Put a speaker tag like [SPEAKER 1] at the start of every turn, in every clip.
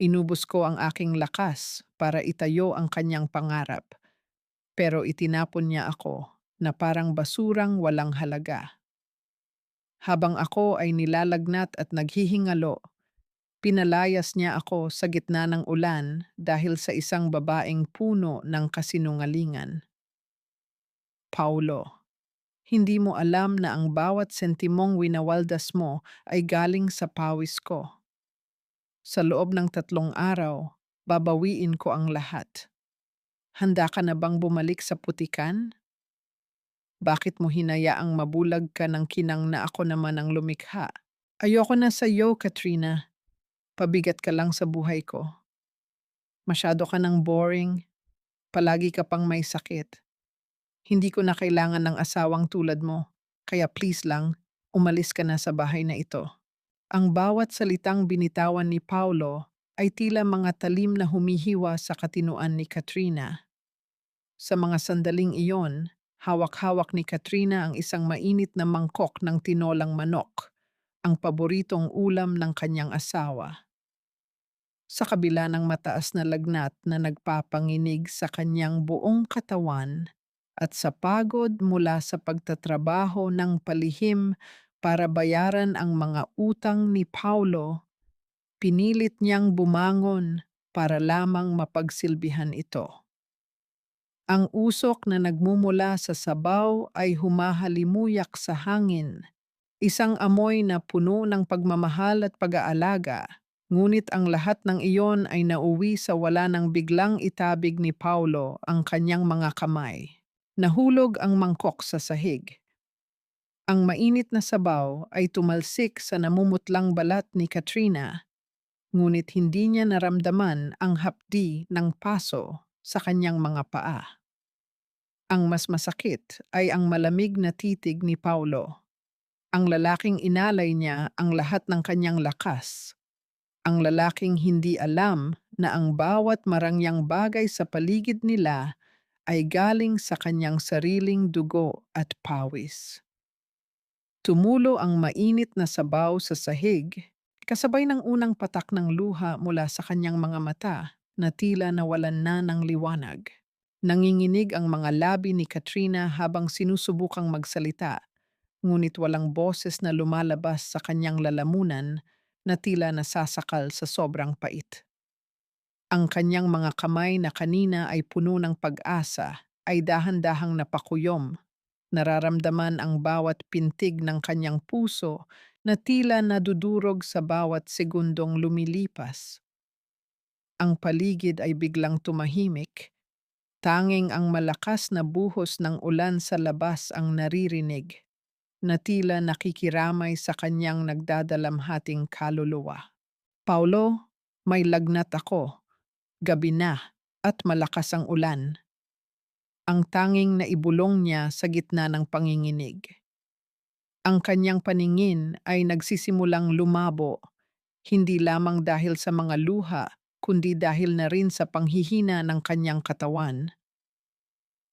[SPEAKER 1] Inubos ko ang aking lakas para itayo ang kanyang pangarap, pero itinapon niya ako na parang basurang walang halaga. Habang ako ay nilalagnat at naghihingalo, pinalayas niya ako sa gitna ng ulan dahil sa isang babaeng puno ng kasinungalingan. Paulo, hindi mo alam na ang bawat sentimong winawaldas mo ay galing sa pawis ko. Sa loob ng 3 araw, babawiin ko ang lahat. Handa ka na bang bumalik sa putikan? Bakit mo hinayaang mabulag ka ng kinang na ako naman ang lumikha? Ayoko na sa iyo, Katrina. Pabigat ka lang sa buhay ko. Masyado ka ng boring. Palagi ka pang may sakit. Hindi ko na kailangan ng asawang tulad mo. Kaya please lang, umalis ka na sa bahay na ito. Ang bawat salitang binitawan ni Paulo ay tila mga talim na humihiwa sa katinuan ni Katrina. Sa mga sandaling iyon, hawak-hawak ni Katrina ang isang mainit na mangkok ng tinolang manok, ang paboritong ulam ng kanyang asawa. Sa kabila ng mataas na lagnat na nagpapanginig sa kanyang buong katawan at sa pagod mula sa pagtatrabaho ng palihim para bayaran ang mga utang ni Paulo, pinilit niyang bumangon para lamang mapagsilbihan ito. Ang usok na nagmumula sa sabaw ay humahalimuyak sa hangin, isang amoy na puno ng pagmamahal at pag-aalaga, ngunit ang lahat ng iyon ay nauwi sa wala nang biglang itabig ni Paulo ang kanyang mga kamay. Nahulog ang mangkok sa sahig. Ang mainit na sabaw ay tumalsik sa namumutlang balat ni Katrina, ngunit hindi niya naramdaman ang hapdi ng paso sa kanyang mga paa. Ang mas masakit ay ang malamig na titig ni Paulo. Ang lalaking inalay niya ang lahat ng kanyang lakas. Ang lalaking hindi alam na ang bawat marangyang bagay sa paligid nila ay galing sa kanyang sariling dugo at pawis. Tumulo ang mainit na sabaw sa sahig, kasabay ng unang patak ng luha mula sa kanyang mga mata na tila nawalan na ng liwanag. Nanginginig ang mga labi ni Katrina habang sinusubukang magsalita, ngunit walang boses na lumalabas sa kanyang lalamunan na tila nasasakal sa sobrang pait. Ang kanyang mga kamay na kanina ay puno ng pag-asa ay dahan-dahang napakuyom. Nararamdaman ang bawat pintig ng kanyang puso na tila nadudurog sa bawat segundong lumilipas. Ang paligid ay biglang tumahimik. Tanging ang malakas na buhos ng ulan sa labas ang naririnig, na tila nakikiramay sa kanyang nagdadalamhating kaluluwa. Paulo, may lagnat ako. Gabi na at malakas ang ulan. Ang tanging naibulong niya sa gitna ng panginginig. Ang kanyang paningin ay nagsisimulang lumabo, hindi lamang dahil sa mga luha, kundi dahil na rin sa panghihina ng kanyang katawan.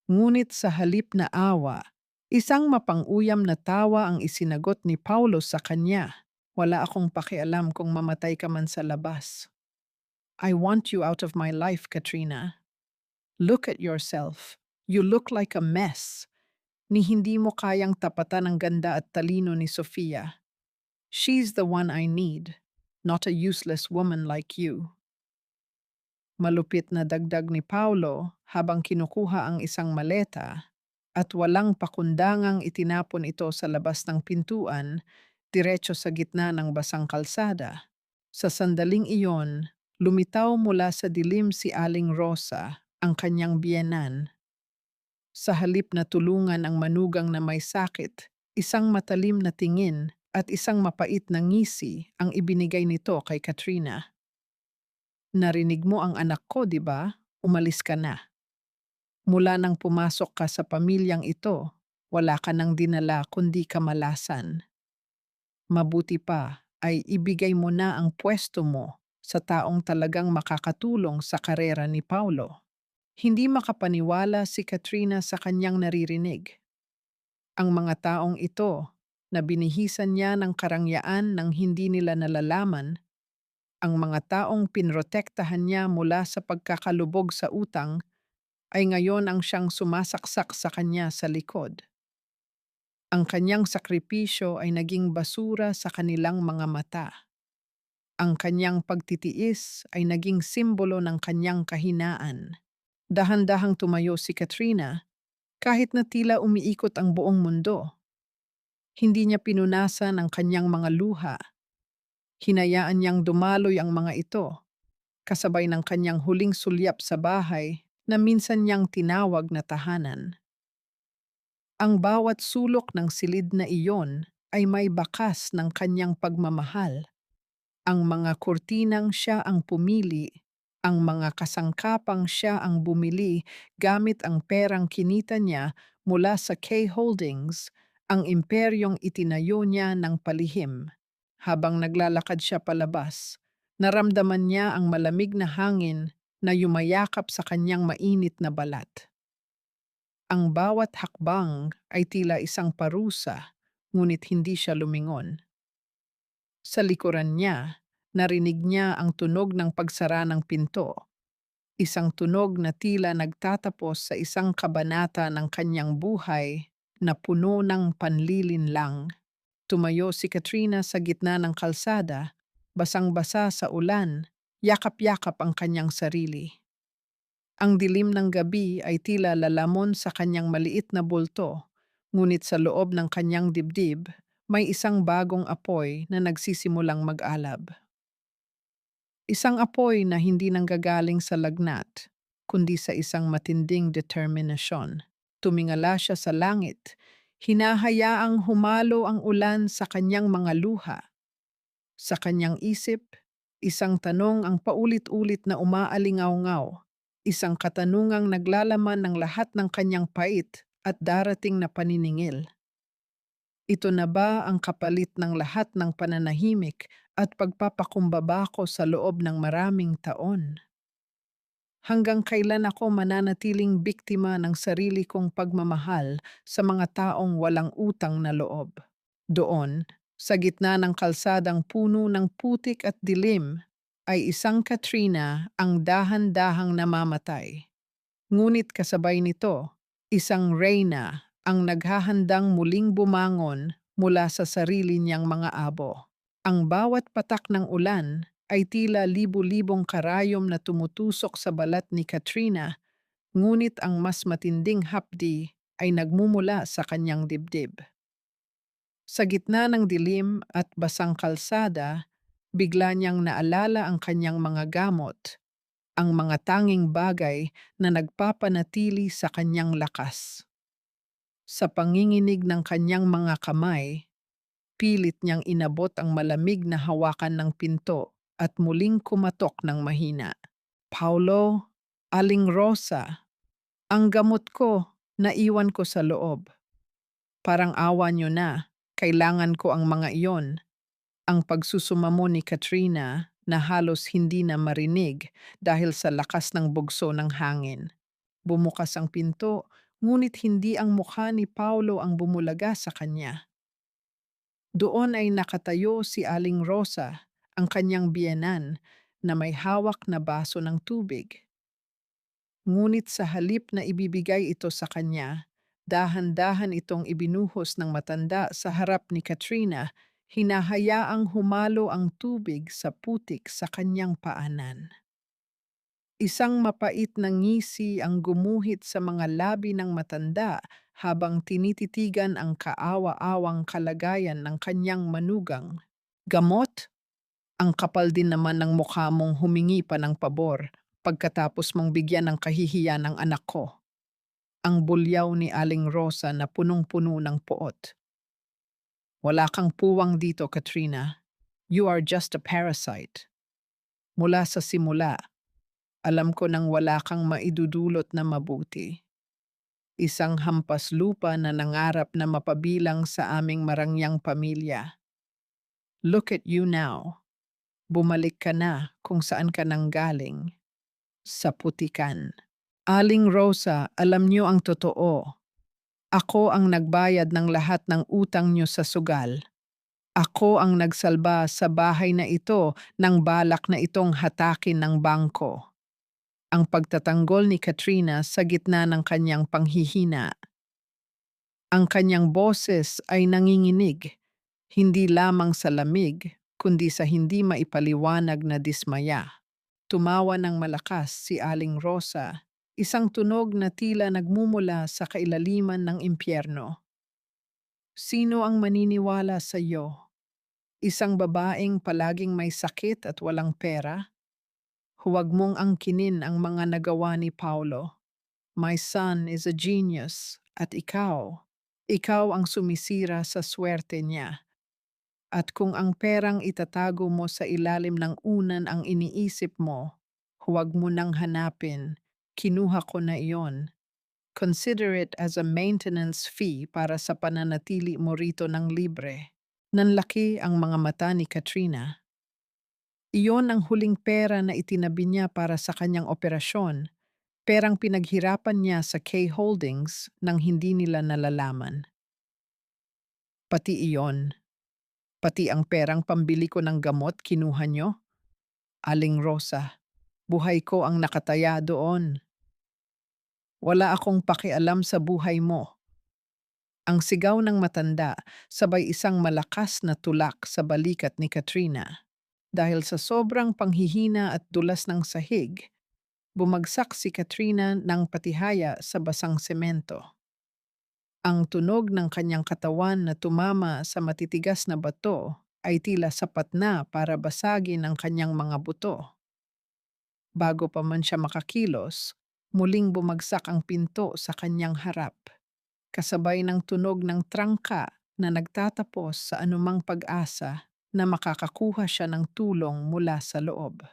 [SPEAKER 1] Ngunit sa halip na awa, isang mapang-uyam na tawa ang isinagot ni Paulo sa kanya. Wala akong pakialam kung mamatay ka man sa labas. I want you out of my life, Katrina. Look at yourself. You look like a mess. Ni hindi mo kayang tapatan ang ganda at talino ni Sofia. She's the one I need, not a useless woman like you. Malupit na dagdag ni Paulo habang kinukuha ang isang maleta at walang pakundangang itinapon ito sa labas ng pintuan, diretso sa gitna ng basang kalsada. Sa sandaling iyon, lumitaw mula sa dilim si Aling Rosa, ang kanyang biyenan. Sa halip na tulungan ang manugang na may sakit, isang matalim na tingin at isang mapait na ngisi ang ibinigay nito kay Katrina. Narinig mo ang anak ko, di ba? Umalis ka na. Mula nang pumasok ka sa pamilyang ito, wala ka nang dinala kundi kamalasan. Mabuti pa ay ibigay mo na ang pwesto mo sa taong talagang makakatulong sa karera ni Paulo. Hindi makapaniwala si Katrina sa kanyang naririnig. Ang mga taong ito na binihisan niya ng karangyaan ng hindi nila nalalaman Ang mga taong pinrotektahan niya mula sa pagkakalubog sa utang ay ngayon ang siyang sumasaksak sa kanya sa likod. Ang kanyang sakripisyo ay naging basura sa kanilang mga mata. Ang kanyang pagtitiis ay naging simbolo ng kanyang kahinaan. Dahan-dahang tumayo si Katrina kahit na tila umiikot ang buong mundo. Hindi niya pinunasan ang kanyang mga luha. Hinayaan niyang dumaloy ang mga ito, kasabay ng kanyang huling sulyap sa bahay na minsan niyang tinawag na tahanan. Ang bawat sulok ng silid na iyon ay may bakas ng kanyang pagmamahal. Ang mga kurtinang siya ang pumili, ang mga kasangkapang siya ang bumili gamit ang perang kinita niya mula sa K Holdings, ang imperyong itinayo niya ng palihim. Habang naglalakad siya palabas, naramdaman niya ang malamig na hangin na yumayakap sa kanyang mainit na balat. Ang bawat hakbang ay tila isang parusa, ngunit hindi siya lumingon. Sa likuran niya, narinig niya ang tunog ng pagsara ng pinto, isang tunog na tila nagtatapos sa isang kabanata ng kanyang buhay na puno ng panlilinlang. Tumayo si Katrina sa gitna ng kalsada, basang-basa sa ulan, yakap-yakap ang kanyang sarili. Ang dilim ng gabi ay tila lalamon sa kanyang maliit na bulto, ngunit sa loob ng kanyang dibdib, may isang bagong apoy na nagsisimulang mag-alab. Isang apoy na hindi nanggagaling sa lagnat, kundi sa isang matinding determinasyon. Tumingala siya sa langit, hinahayaang humalo ang ulan sa kanyang mga luha. Sa kanyang isip, isang tanong ang paulit-ulit na umaalingaw-ngaw, isang katanungang naglalaman ng lahat ng kanyang pait at darating na paniningil. Ito na ba ang kapalit ng lahat ng pananahimik at pagpapakumbaba ko sa loob ng maraming taon? Hanggang kailan ako mananatiling biktima ng sarili kong pagmamahal sa mga taong walang utang na loob? Doon, sa gitna ng kalsadang puno ng putik at dilim, ay isang Katrina ang dahan-dahang namamatay. Ngunit kasabay nito, isang Reyna ang naghahandang muling bumangon mula sa sarili niyang mga abo. Ang bawat patak ng ulan ay tila libu-libong karayom na tumutusok sa balat ni Katrina, ngunit ang mas matinding hapdi ay nagmumula sa kanyang dibdib. Sa gitna ng dilim at basang kalsada, bigla niyang naalala ang kanyang mga gamot, ang mga tanging bagay na nagpapanatili sa kanyang lakas. Sa panginginig ng kanyang mga kamay, pilit niyang inabot ang malamig na hawakan ng pinto at muling kumatok ng mahina. Paulo, Aling Rosa, ang gamot ko, naiwan ko sa loob. Parang awa niyo na, kailangan ko ang mga iyon. Ang pagsusumamo ni Katrina na halos hindi na marinig dahil sa lakas ng bugso ng hangin. Bumukas ang pinto, ngunit hindi ang mukha ni Paulo ang bumulaga sa kanya. Doon ay nakatayo si Aling Rosa, ang kanyang biyenan, na may hawak na baso ng tubig. Ngunit sa halip na ibibigay ito sa kanya, dahan-dahan itong ibinuhos ng matanda sa harap ni Katrina, hinahayaang humalo ang tubig sa putik sa kanyang paanan. Isang mapait na ngisi ang gumuhit sa mga labi ng matanda habang tinititigan ang kaawa-awang kalagayan ng kanyang manugang. Gamot? Ang kapal din naman ng mukha mong humingi pa ng pabor pagkatapos mong bigyan ng kahihiyan ng anak ko. Ang bulyaw ni Aling Rosa na punong-puno ng poot. Wala kang puwang dito, Katrina. You are just a parasite. Mula sa simula, alam ko nang wala kang maidudulot na mabuti. Isang hampas lupa na nangarap na mapabilang sa aming marangyang pamilya. Look at you now. Bumalik ka na kung saan ka nanggaling. Sa putikan. Aling Rosa, alam niyo ang totoo. Ako ang nagbayad ng lahat ng utang niyo sa sugal. Ako ang nagsalba sa bahay na ito ng balak na itong hatakin ng bangko. Ang pagtatanggol ni Katrina sa gitna ng kanyang panghihina. Ang kanyang boses ay nanginginig, hindi lamang sa lamig, kundi sa hindi maipaliwanag na dismaya. Tumawa ng malakas si Aling Rosa, isang tunog na tila nagmumula sa kailaliman ng impyerno. Sino ang maniniwala sa iyo? Isang babaeng palaging may sakit at walang pera? Huwag mong angkinin ang mga nagawa ni Paulo. My son is a genius at ikaw ang sumisira sa swerte niya. At kung ang perang itatago mo sa ilalim ng unan ang iniisip mo, huwag mo nang hanapin. Kinuha ko na iyon. Consider it as a maintenance fee para sa pananatili mo rito ng libre. Nanlaki ang mga mata ni Katrina. Iyon ang huling pera na itinabi niya para sa kanyang operasyon, perang pinaghirapan niya sa K Holdings nang hindi nila nalalaman. Pati iyon, pati ang perang pambili ko ng gamot kinuha niyo? Aling Rosa, buhay ko ang nakataya doon. Wala akong pakialam sa buhay mo. Ang sigaw ng matanda, sabay isang malakas na tulak sa balikat ni Katrina. Dahil sa sobrang panghihina at dulas ng sahig, bumagsak si Katrina ng patihaya sa basang semento. Ang tunog ng kanyang katawan na tumama sa matitigas na bato ay tila sapat na para basagin ang kanyang mga buto. Bago pa man siya makakilos, muling bumagsak ang pinto sa kanyang harap, kasabay ng tunog ng trangka na nagtatapos sa anumang pag-asa na makakakuha siya ng tulong mula sa loob.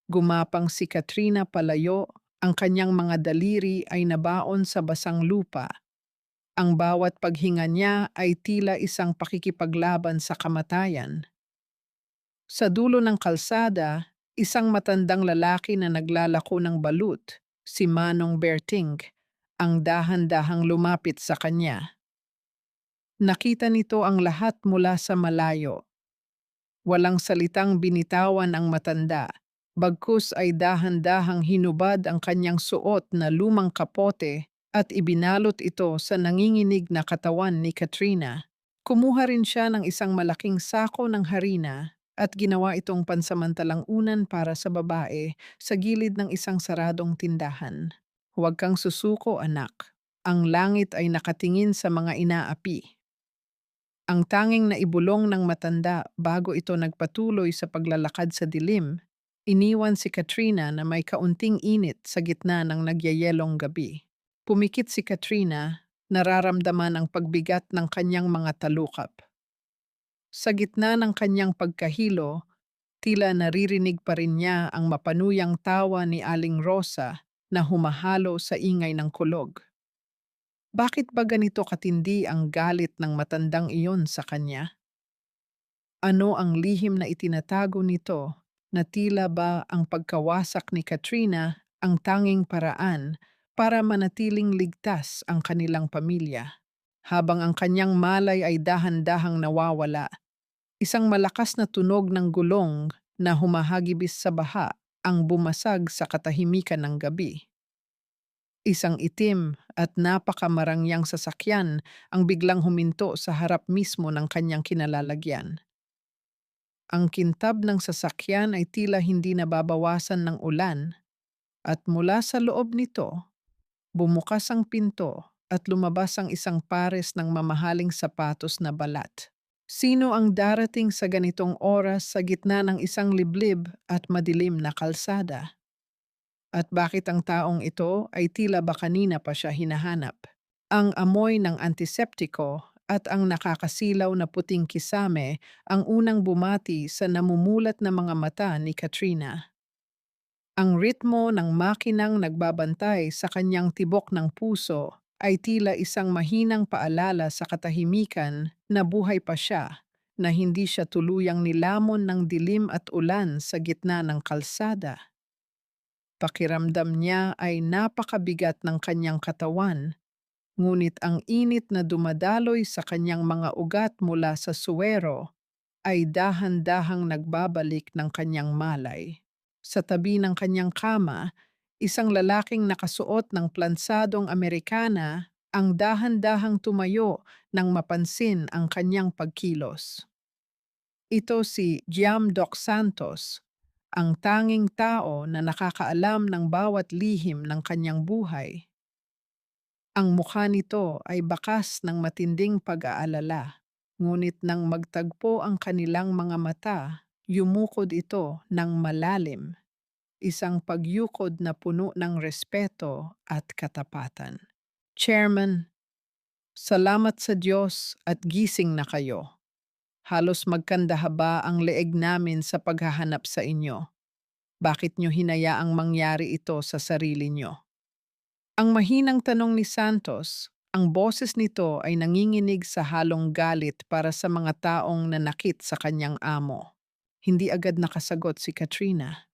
[SPEAKER 1] Gumapang si Katrina palayo, ang kanyang mga daliri ay nabaon sa basang lupa. Ang bawat paghinga niya ay tila isang pakikipaglaban sa kamatayan. Sa dulo ng kalsada, isang matandang lalaki na naglalako ng balut, si Manong Berting, ang dahan-dahang lumapit sa kanya. Nakita nito ang lahat mula sa malayo. Walang salitang binitawan ang matanda, bagkus ay dahan-dahang hinubad ang kanyang suot na lumang kapote at ibinalot ito sa nanginginig na katawan ni Katrina. Kumuha rin siya ng isang malaking sako ng harina at ginawa itong pansamantalang unan para sa babae sa gilid ng isang saradong tindahan. Huwag kang susuko, anak. Ang langit ay nakatingin sa mga inaapi. Ang tanging naibulong ng matanda bago ito nagpatuloy sa paglalakad sa dilim, iniwan si Katrina na may kaunting init sa gitna ng nagyayelong gabi. Pumikit si Katrina, nararamdaman ang pagbigat ng kanyang mga talukap. Sa gitna ng kanyang pagkahilo, tila naririnig pa rin niya ang mapanuyang tawa ni Aling Rosa na humahalo sa ingay ng kulog. Bakit ba ganito katindi ang galit ng matandang iyon sa kanya? Ano ang lihim na itinatago nito na tila ba ang pagkawasak ni Katrina ang tanging paraan para manatiling ligtas ang kanilang pamilya? Habang ang kanyang malay ay dahan-dahang nawawala, isang malakas na tunog ng gulong na humahagibis sa baha ang bumasag sa katahimikan ng gabi. Isang itim at napakamarangyang sasakyan ang biglang huminto sa harap mismo ng kanyang kinalalagyan. Ang kintab ng sasakyan ay tila hindi nababawasan ng ulan at mula sa loob nito, bumukas ang pinto at lumabas ang isang pares ng mamahaling sapatos na balat. Sino ang darating sa ganitong oras sa gitna ng isang liblib at madilim na kalsada? At bakit ang taong ito ay tila ba kanina pa siya hinahanap? Ang amoy ng antiseptiko at ang nakakasilaw na puting kisame ang unang bumati sa namumulat na mga mata ni Katrina. Ang ritmo ng makinang nagbabantay sa kanyang tibok ng puso ay tila isang mahinang paalala sa katahimikan na buhay pa siya, na hindi siya tuluyang nilamon ng dilim at ulan sa gitna ng kalsada. Pakiramdam niya ay napakabigat ng kanyang katawan, ngunit ang init na dumadaloy sa kanyang mga ugat mula sa suwero ay dahan-dahang nagbabalik ng kanyang malay. Sa tabi ng kanyang kama, isang lalaking nakasuot ng plansadong Amerikana ang dahan-dahang tumayo nang mapansin ang kanyang pagkilos. Ito si Giam Doc Santos, ang tanging tao na nakakaalam ng bawat lihim ng kanyang buhay. Ang mukha nito ay bakas ng matinding pag-aalala, ngunit nang magtagpo ang kanilang mga mata, yumukod ito ng malalim, isang pagyukod na puno ng respeto at katapatan. Chairman, salamat sa Diyos at gising na kayo. Halos magkandahaba ang leeg namin sa paghahanap sa inyo. Bakit nyo hinayaang mangyari ito sa sarili nyo? Ang mahinang tanong ni Santos, ang boses nito ay nanginginig sa halong galit para sa mga taong nanakit sa kanyang amo. Hindi agad nakasagot si Katrina.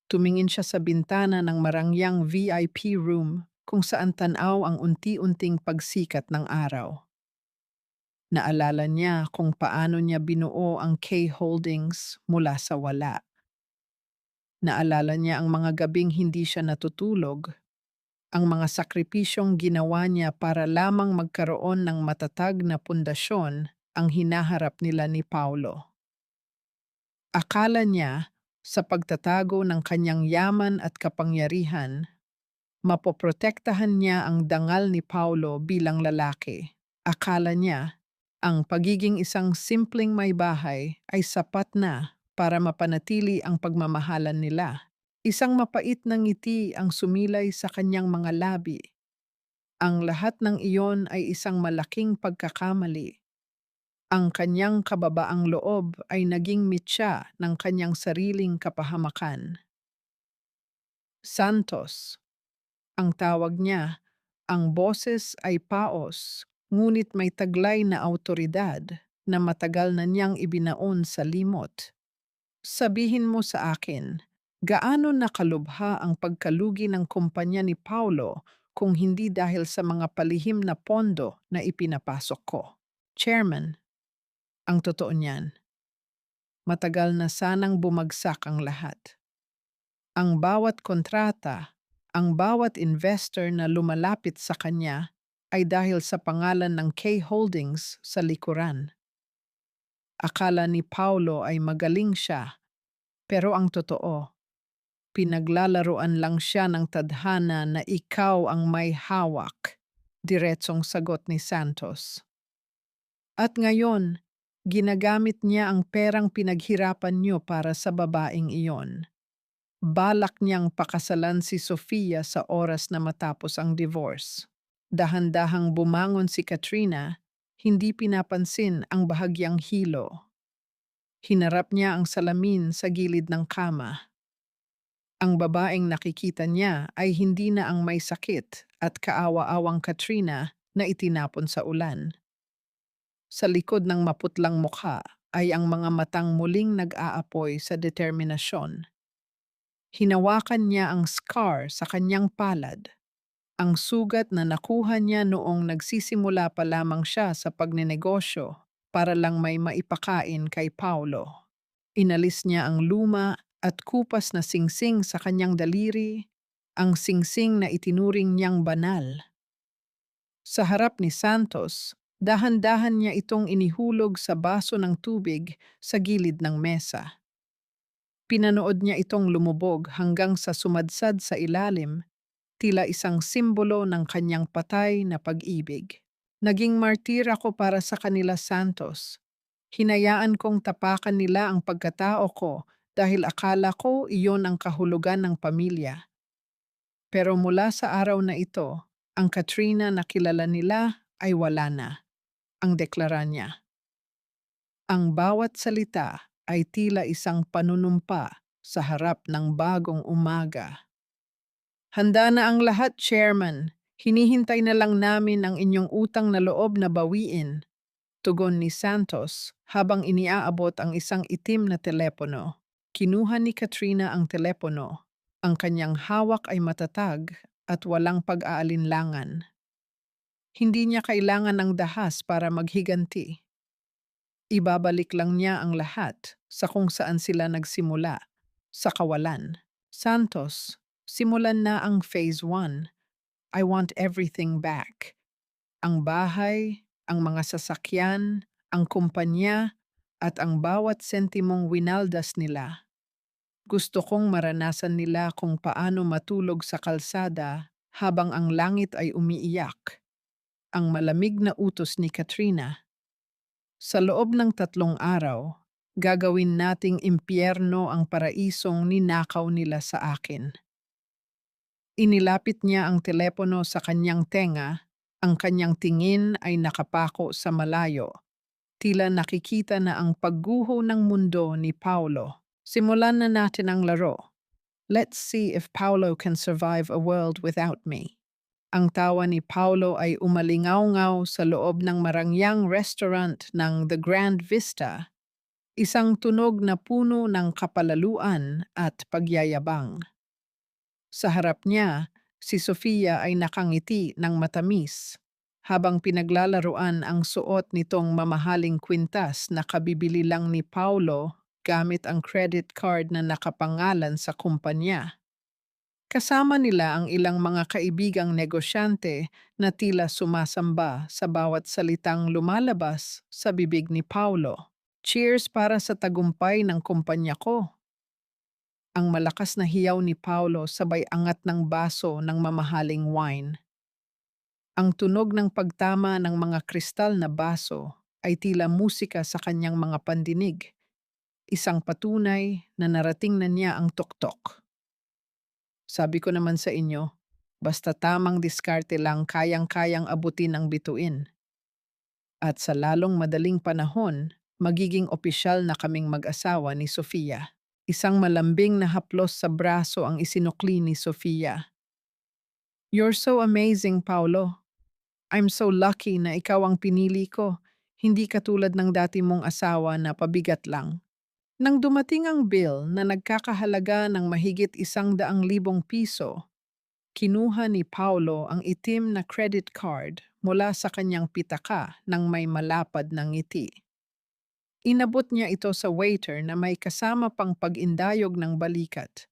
[SPEAKER 1] Tumingin siya sa bintana ng marangyang VIP room kung saan tanaw ang unti-unting pagsikat ng araw. Naalala niya kung paano niya binuo ang K Holdings mula sa wala. Naalala niya ang mga gabing hindi siya natutulog, ang mga sakripisyong ginawa niya para lamang magkaroon ng matatag na pundasyon ang hinaharap nila ni Paulo. Akala niya, sa pagtatago ng kanyang yaman at kapangyarihan, mapoprotektahan niya ang dangal ni Paulo bilang lalaki. Akala niya, ang pagiging isang simpleng may bahay ay sapat na para mapanatili ang pagmamahalan nila. Isang mapait na ngiti ang sumilay sa kanyang mga labi. Ang lahat ng iyon ay isang malaking pagkakamali. Ang kanyang kababaang loob ay naging mitya ng kanyang sariling kapahamakan. Santos, ang tawag niya, ang boses ay paos, ngunit may taglay na awtoridad na matagal na niyang ibinaon sa limot. Sabihin mo sa akin, gaano nakalubha ang pagkalugi ng kumpanya ni Paulo kung hindi dahil sa mga palihim na pondo na ipinapasok ko? Chairman, ang totoo niyan, matagal na sanang bumagsak ang lahat. Ang bawat kontrata, ang bawat investor na lumalapit sa kanya ay dahil sa pangalan ng K Holdings sa likuran. Akala ni Paulo ay magaling siya, pero ang totoo, pinaglalaruan lang siya ng tadhana na ikaw ang may hawak, diretsong sagot ni Santos. At ngayon, ginagamit niya ang perang pinaghirapan niyo para sa babaeng iyon. Balak niyang pakasalan si Sofia sa oras na matapos ang divorce. Dahan-dahang bumangon si Katrina, hindi pinapansin ang bahagyang hilo. Hinarap niya ang salamin sa gilid ng kama. Ang babaeng nakikita niya ay hindi na ang may sakit at kaawa-awang Katrina na itinapon sa ulan. Sa likod ng maputlang mukha ay ang mga matang muling nag-aapoy sa determinasyon. Hinawakan niya ang scar sa kanyang palad, ang sugat na nakuha niya noong nagsisimula pa lamang siya sa pagnenegosyo para lang may maipakain kay Paulo. Inalis niya ang luma at kupas na singsing sa kanyang daliri, ang singsing na itinuring niyang banal. Sa harap ni Santos, dahan-dahan niya itong inihulog sa baso ng tubig sa gilid ng mesa. Pinanood niya itong lumubog hanggang sa sumadsad sa ilalim, tila isang simbolo ng kanyang patay na pag-ibig. Naging martir ako para sa kanila, Santos. Hinayaan kong tapakan nila ang pagkatao ko dahil akala ko iyon ang kahulugan ng pamilya. Pero mula sa araw na ito, ang Katrina na kilala nila ay wala na, ang deklara niya. Ang bawat salita ay tila isang panunumpa sa harap ng bagong umaga. Handa na ang lahat, Chairman. Hinihintay na lang namin ang inyong utang na loob na bawiin. Tugon ni Santos habang iniaabot ang isang itim na telepono. Kinuha ni Katrina ang telepono. Ang kanyang hawak ay matatag at walang pag-aalinlangan. Hindi niya kailangan ng dahas para maghiganti. Ibabalik lang niya ang lahat sa kung saan sila nagsimula, sa kawalan. Santos, simulan na ang Phase 1. I want everything back. Ang bahay, ang mga sasakyan, ang kumpanya, at ang bawat sentimong winaldas nila. Gusto kong maranasan nila kung paano matulog sa kalsada habang ang langit ay umiiyak. Ang malamig na utos ni Katrina. Sa loob ng 3 araw, gagawin nating impyerno ang paraisong ninakaw nila sa akin. Inilapit niya ang telepono sa kanyang tenga, ang kanyang tingin ay nakapako sa malayo. Tila nakikita na ang pagguho ng mundo ni Paulo. Simulan na natin ang laro. Let's see if Paulo can survive a world without me. Ang tawa ni Paulo ay umalingaw-ngaw sa loob ng marangyang restaurant ng The Grand Vista, isang tunog na puno ng kapalaluan at pagyayabang. Sa harap niya, si Sofia ay nakangiti ng matamis, habang pinaglalaruan ang suot nitong mamahaling kwintas na kabibili lang ni Paulo gamit ang credit card na nakapangalan sa kumpanya. Kasama nila ang ilang mga kaibigang negosyante na tila sumasamba sa bawat salitang lumalabas sa bibig ni Paulo. Cheers para sa tagumpay ng kumpanya ko. Ang malakas na hiyaw ni Paulo sabay angat ng baso ng mamahaling wine. Ang tunog ng pagtama ng mga kristal na baso ay tila musika sa kanyang mga pandinig, isang patunay na narating na niya ang tuktok. Sabi ko naman sa inyo, basta tamang diskarte lang kayang-kayang abutin ang bituin. At sa lalong madaling panahon, magiging opisyal na kaming mag-asawa ni Sofia. Isang malambing na haplos sa braso ang isinukli ni Sofia. You're so amazing, Paulo. I'm so lucky na ikaw ang pinili ko, hindi katulad ng dati mong asawa na pabigat lang. Nang dumating ang bill na nagkakahalaga ng mahigit 100,000 piso, kinuha ni Paulo ang itim na credit card mula sa kanyang pitaka ng may malapad na ngiti. Inabot niya ito sa waiter na may kasama pang pag-indayog ng balikat.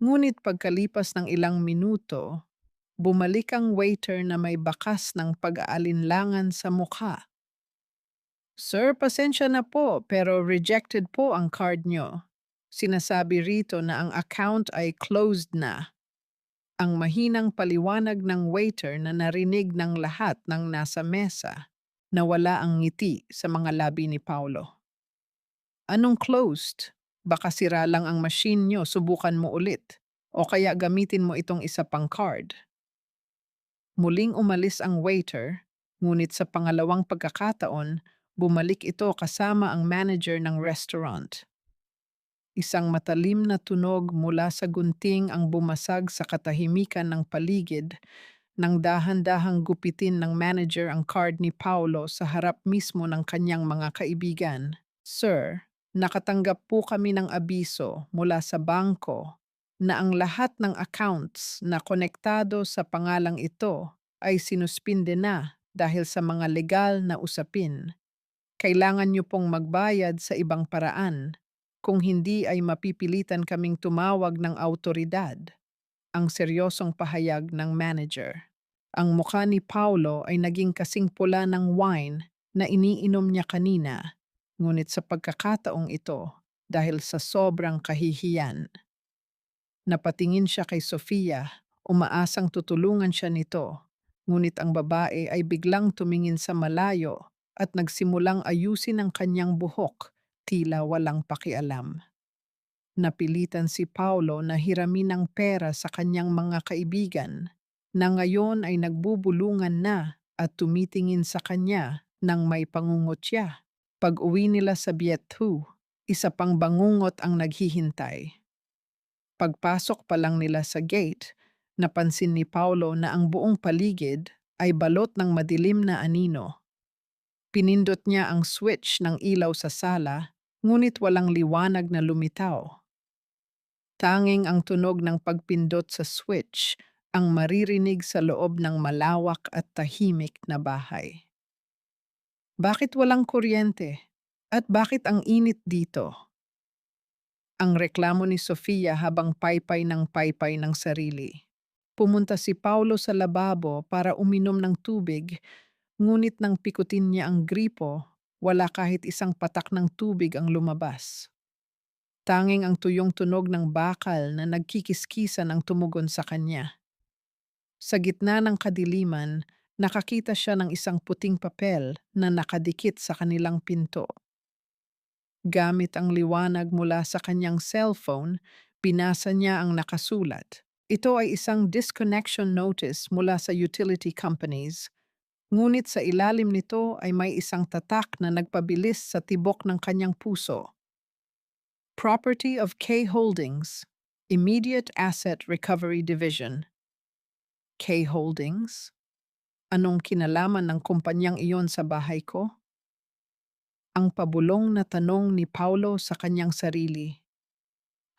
[SPEAKER 1] Ngunit pagkalipas ng ilang minuto, bumalik ang waiter na may bakas ng pag-aalinlangan sa mukha. Sir, pasensya na po pero rejected po ang card nyo. Sinasabi rito na ang account ay closed na. Ang mahinang paliwanag ng waiter na narinig ng lahat ng nasa mesa. Nawala ang ngiti sa mga labi ni Paulo. Anong closed? Baka sira lang ang machine nyo, subukan mo ulit. O kaya gamitin mo itong isa pang card. Muling umalis ang waiter, ngunit sa pangalawang pagkakataon, bumalik ito kasama ang manager ng restaurant. Isang matalim na tunog mula sa gunting ang bumasag sa katahimikan ng paligid nang dahan-dahang gupitin ng manager ang card ni Paulo sa harap mismo ng kanyang mga kaibigan. Sir, nakatanggap po kami ng abiso mula sa bangko na ang lahat ng accounts na konektado sa pangalang ito ay sinuspinde na dahil sa mga legal na usapin. Kailangan niyo pong magbayad sa ibang paraan. Kung hindi ay mapipilitan kaming tumawag ng autoridad. Ang seryosong pahayag ng manager. Ang mukha ni Paulo ay naging kasing pula ng wine na iniinom niya kanina, ngunit sa pagkakataong ito, dahil sa sobrang kahihiyan. Napatingin siya kay Sofia, umaasang tutulungan siya nito, ngunit ang babae ay biglang tumingin sa malayo at nagsimulang ayusin ang kanyang buhok, tila walang pakialam. Napilitan si Paulo na hiramin ng pera sa kanyang mga kaibigan na ngayon ay nagbubulungan na at tumitingin sa kanya nang may pangungutya. Pag-uwi nila sa Viethu, isa pang bangungot ang naghihintay. Pagpasok pa lang nila sa gate, napansin ni Paulo na ang buong paligid ay balot ng madilim na anino. Pinindot niya ang switch ng ilaw sa sala, ngunit walang liwanag na lumitaw. Tanging ang tunog ng pagpindot sa switch ang maririnig sa loob ng malawak at tahimik na bahay. Bakit walang kuryente? At bakit ang init dito? Ang reklamo ni Sofia habang paypay ng sarili. Pumunta si Paulo sa lababo para uminom ng tubig, ngunit nang pikutin niya ang gripo, wala kahit isang patak ng tubig ang lumabas. Tanging ang tuyong tunog ng bakal na nagkikiskisan ang tumugon sa kanya. Sa gitna ng kadiliman, nakakita siya ng isang puting papel na nakadikit sa kanilang pinto. Gamit ang liwanag mula sa kanyang cellphone, binasa niya ang nakasulat. Ito ay isang disconnection notice mula sa utility companies, ngunit sa ilalim nito ay may isang tatak na nagpabilis sa tibok ng kanyang puso. Property of K Holdings, Immediate Asset Recovery Division. K Holdings? Anong kinalaman ng kumpanyang iyon sa bahay ko? Ang pabulong na tanong ni Paulo sa kanyang sarili,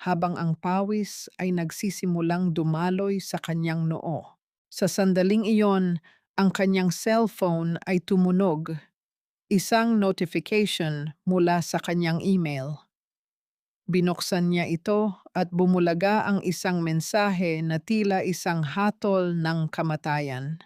[SPEAKER 1] habang ang pawis ay nagsisimulang dumaloy sa kanyang noo. Sa sandaling iyon, ang kanyang cellphone ay tumunog, isang notification mula sa kanyang email. Binuksan niya ito at bumulaga ang isang mensahe na tila isang hatol ng kamatayan.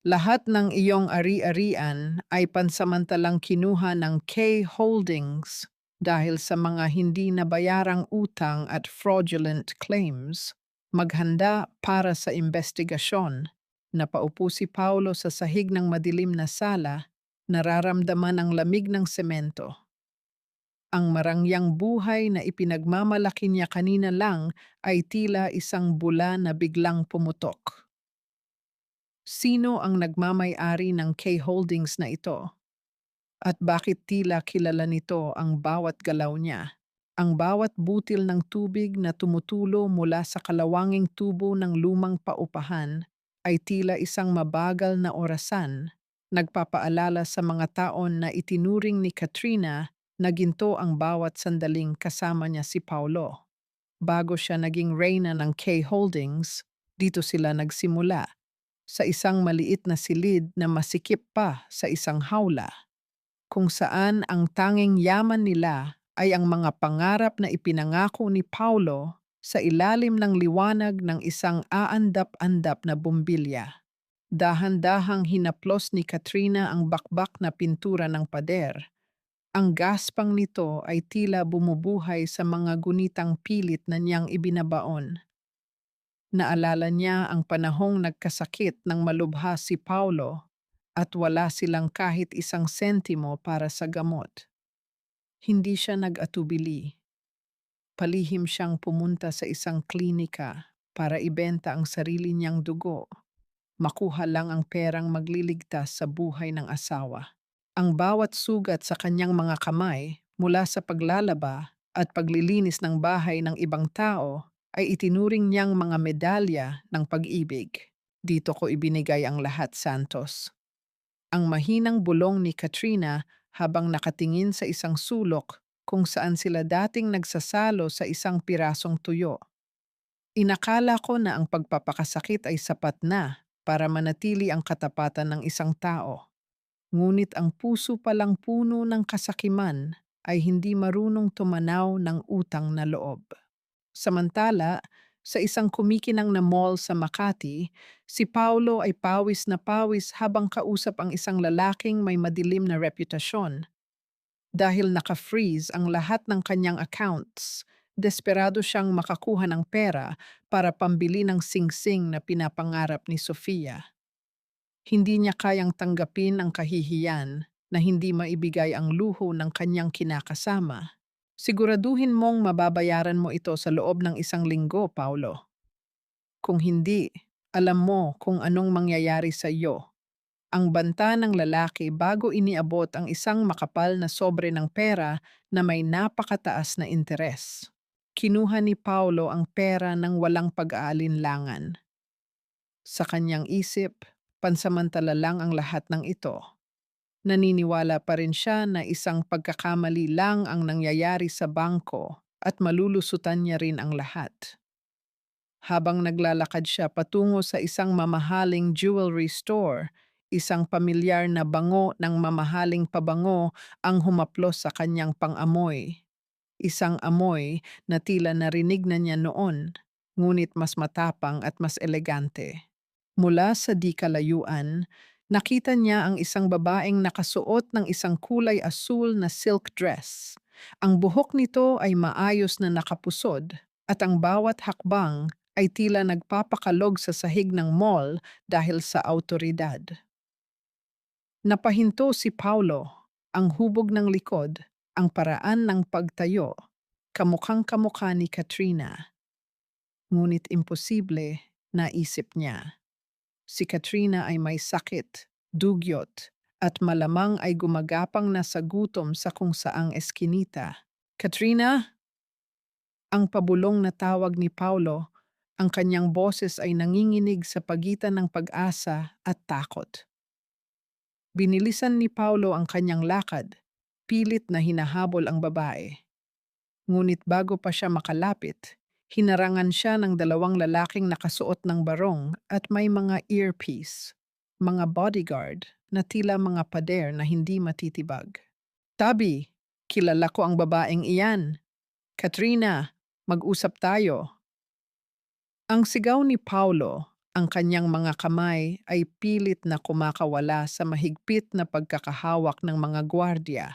[SPEAKER 1] Lahat ng iyong ari-arian ay pansamantalang kinuha ng K Holdings dahil sa mga hindi nabayarang utang at fraudulent claims. Maghanda para sa investigasyon. Napaupo si Paulo sa sahig ng madilim na sala, nararamdaman ang lamig ng semento. Ang marangyang buhay na ipinagmamalaki niya kanina lang ay tila isang bula na biglang pumutok. Sino ang nagmamay-ari ng K Holdings na ito? At bakit tila kilala nito ang bawat galaw niya? Ang bawat butil ng tubig na tumutulo mula sa kalawanging tubo ng lumang paupahan ay tila isang mabagal na orasan, nagpapaalala sa mga taon na itinuring ni Katrina na ginto ang bawat sandaling kasama niya si Paulo. Bago siya naging reyna ng K Holdings, dito sila nagsimula, sa isang maliit na silid na masikip pa sa isang hawla, kung saan ang tanging yaman nila ay ang mga pangarap na ipinangako ni Paulo sa ilalim ng liwanag ng isang aandap-andap na bumbilya. Dahan-dahang hinaplos ni Katrina ang bakbak na pintura ng pader. Ang gaspang nito ay tila bumubuhay sa mga gunitang pilit na niyang ibinabaon. Naalala niya ang panahong nagkasakit ng malubha si Paulo at wala silang kahit isang sentimo para sa gamot. Hindi siya nag-atubili. Palihim siyang pumunta sa isang klinika para ibenta ang sarili niyang dugo. Makuha lang ang perang magliligtas sa buhay ng asawa. Ang bawat sugat sa kanyang mga kamay mula sa paglalaba at paglilinis ng bahay ng ibang tao ay itinuring niyang mga medalya ng pag-ibig. Dito ko ibinigay ang lahat, Santos. Ang mahinang bulong ni Katrina habang nakatingin sa isang sulok kung saan sila dating nagsasalo sa isang pirasong tuyo. Inakala ko na ang pagpapakasakit ay sapat na para manatili ang katapatan ng isang tao. Ngunit ang puso palang puno ng kasakiman ay hindi marunong tumanaw ng utang na loob. Samantala, sa isang kumikinang na mall sa Makati, si Paulo ay pawis na pawis habang kausap ang isang lalaking may madilim na reputasyon. Dahil naka-freeze ang lahat ng kanyang accounts, desperado siyang makakuha ng pera para pambili ng singsing na pinapangarap ni Sofia. Hindi niya kayang tanggapin ang kahihiyan na hindi maibigay ang luho ng kanyang kinakasama. Siguraduhin mong mababayaran mo ito sa loob ng 1 linggo, Paulo. Kung hindi, alam mo kung anong mangyayari sa iyo. Ang banta ng lalaki bago iniabot ang isang makapal na sobre ng pera na may napakataas na interes. Kinuha ni Paulo ang pera ng walang pag-aalinlangan. Sa kanyang isip, pansamantala lang ang lahat ng ito. Naniniwala pa rin siya na isang pagkakamali lang ang nangyayari sa bangko at malulusutan niya rin ang lahat. Habang naglalakad siya patungo sa isang mamahaling jewelry store, Isang pamilyar na bango ng mamahaling pabango ang humaplos sa kanyang pang-amoy. Isang amoy na tila narinig na niya noon, ngunit mas matapang at mas elegante. Mula sa di kalayuan, nakita niya ang isang babaeng nakasuot ng isang kulay asul na silk dress. Ang buhok nito ay maayos na nakapusod at ang bawat hakbang ay tila nagpapakalog sa sahig ng mall dahil sa autoridad. Napahinto si Paulo, ang hubog ng likod, ang paraan ng pagtayo, kamukhang-kamukha ni Katrina. Ngunit imposible, naisip niya. Si Katrina ay may sakit, dugyot, at malamang ay gumagapang na sa gutom sa kung saang eskinita. Katrina, ang pabulong na tawag ni Paulo, ang kanyang boses ay nanginginig sa pagitan ng pag-asa at takot. Binilisan ni Paulo ang kanyang lakad, pilit na hinahabol ang babae. Ngunit bago pa siya makalapit, hinarangan siya ng dalawang lalaking nakasuot ng barong at may mga earpiece, mga bodyguard na tila mga pader na hindi matitibag. Tabi, kilala ko ang babaeng iyan. Katrina, mag-usap tayo. Ang sigaw ni Paulo, ang kanyang mga kamay ay pilit na kumakawala sa mahigpit na pagkakahawak ng mga gwardya.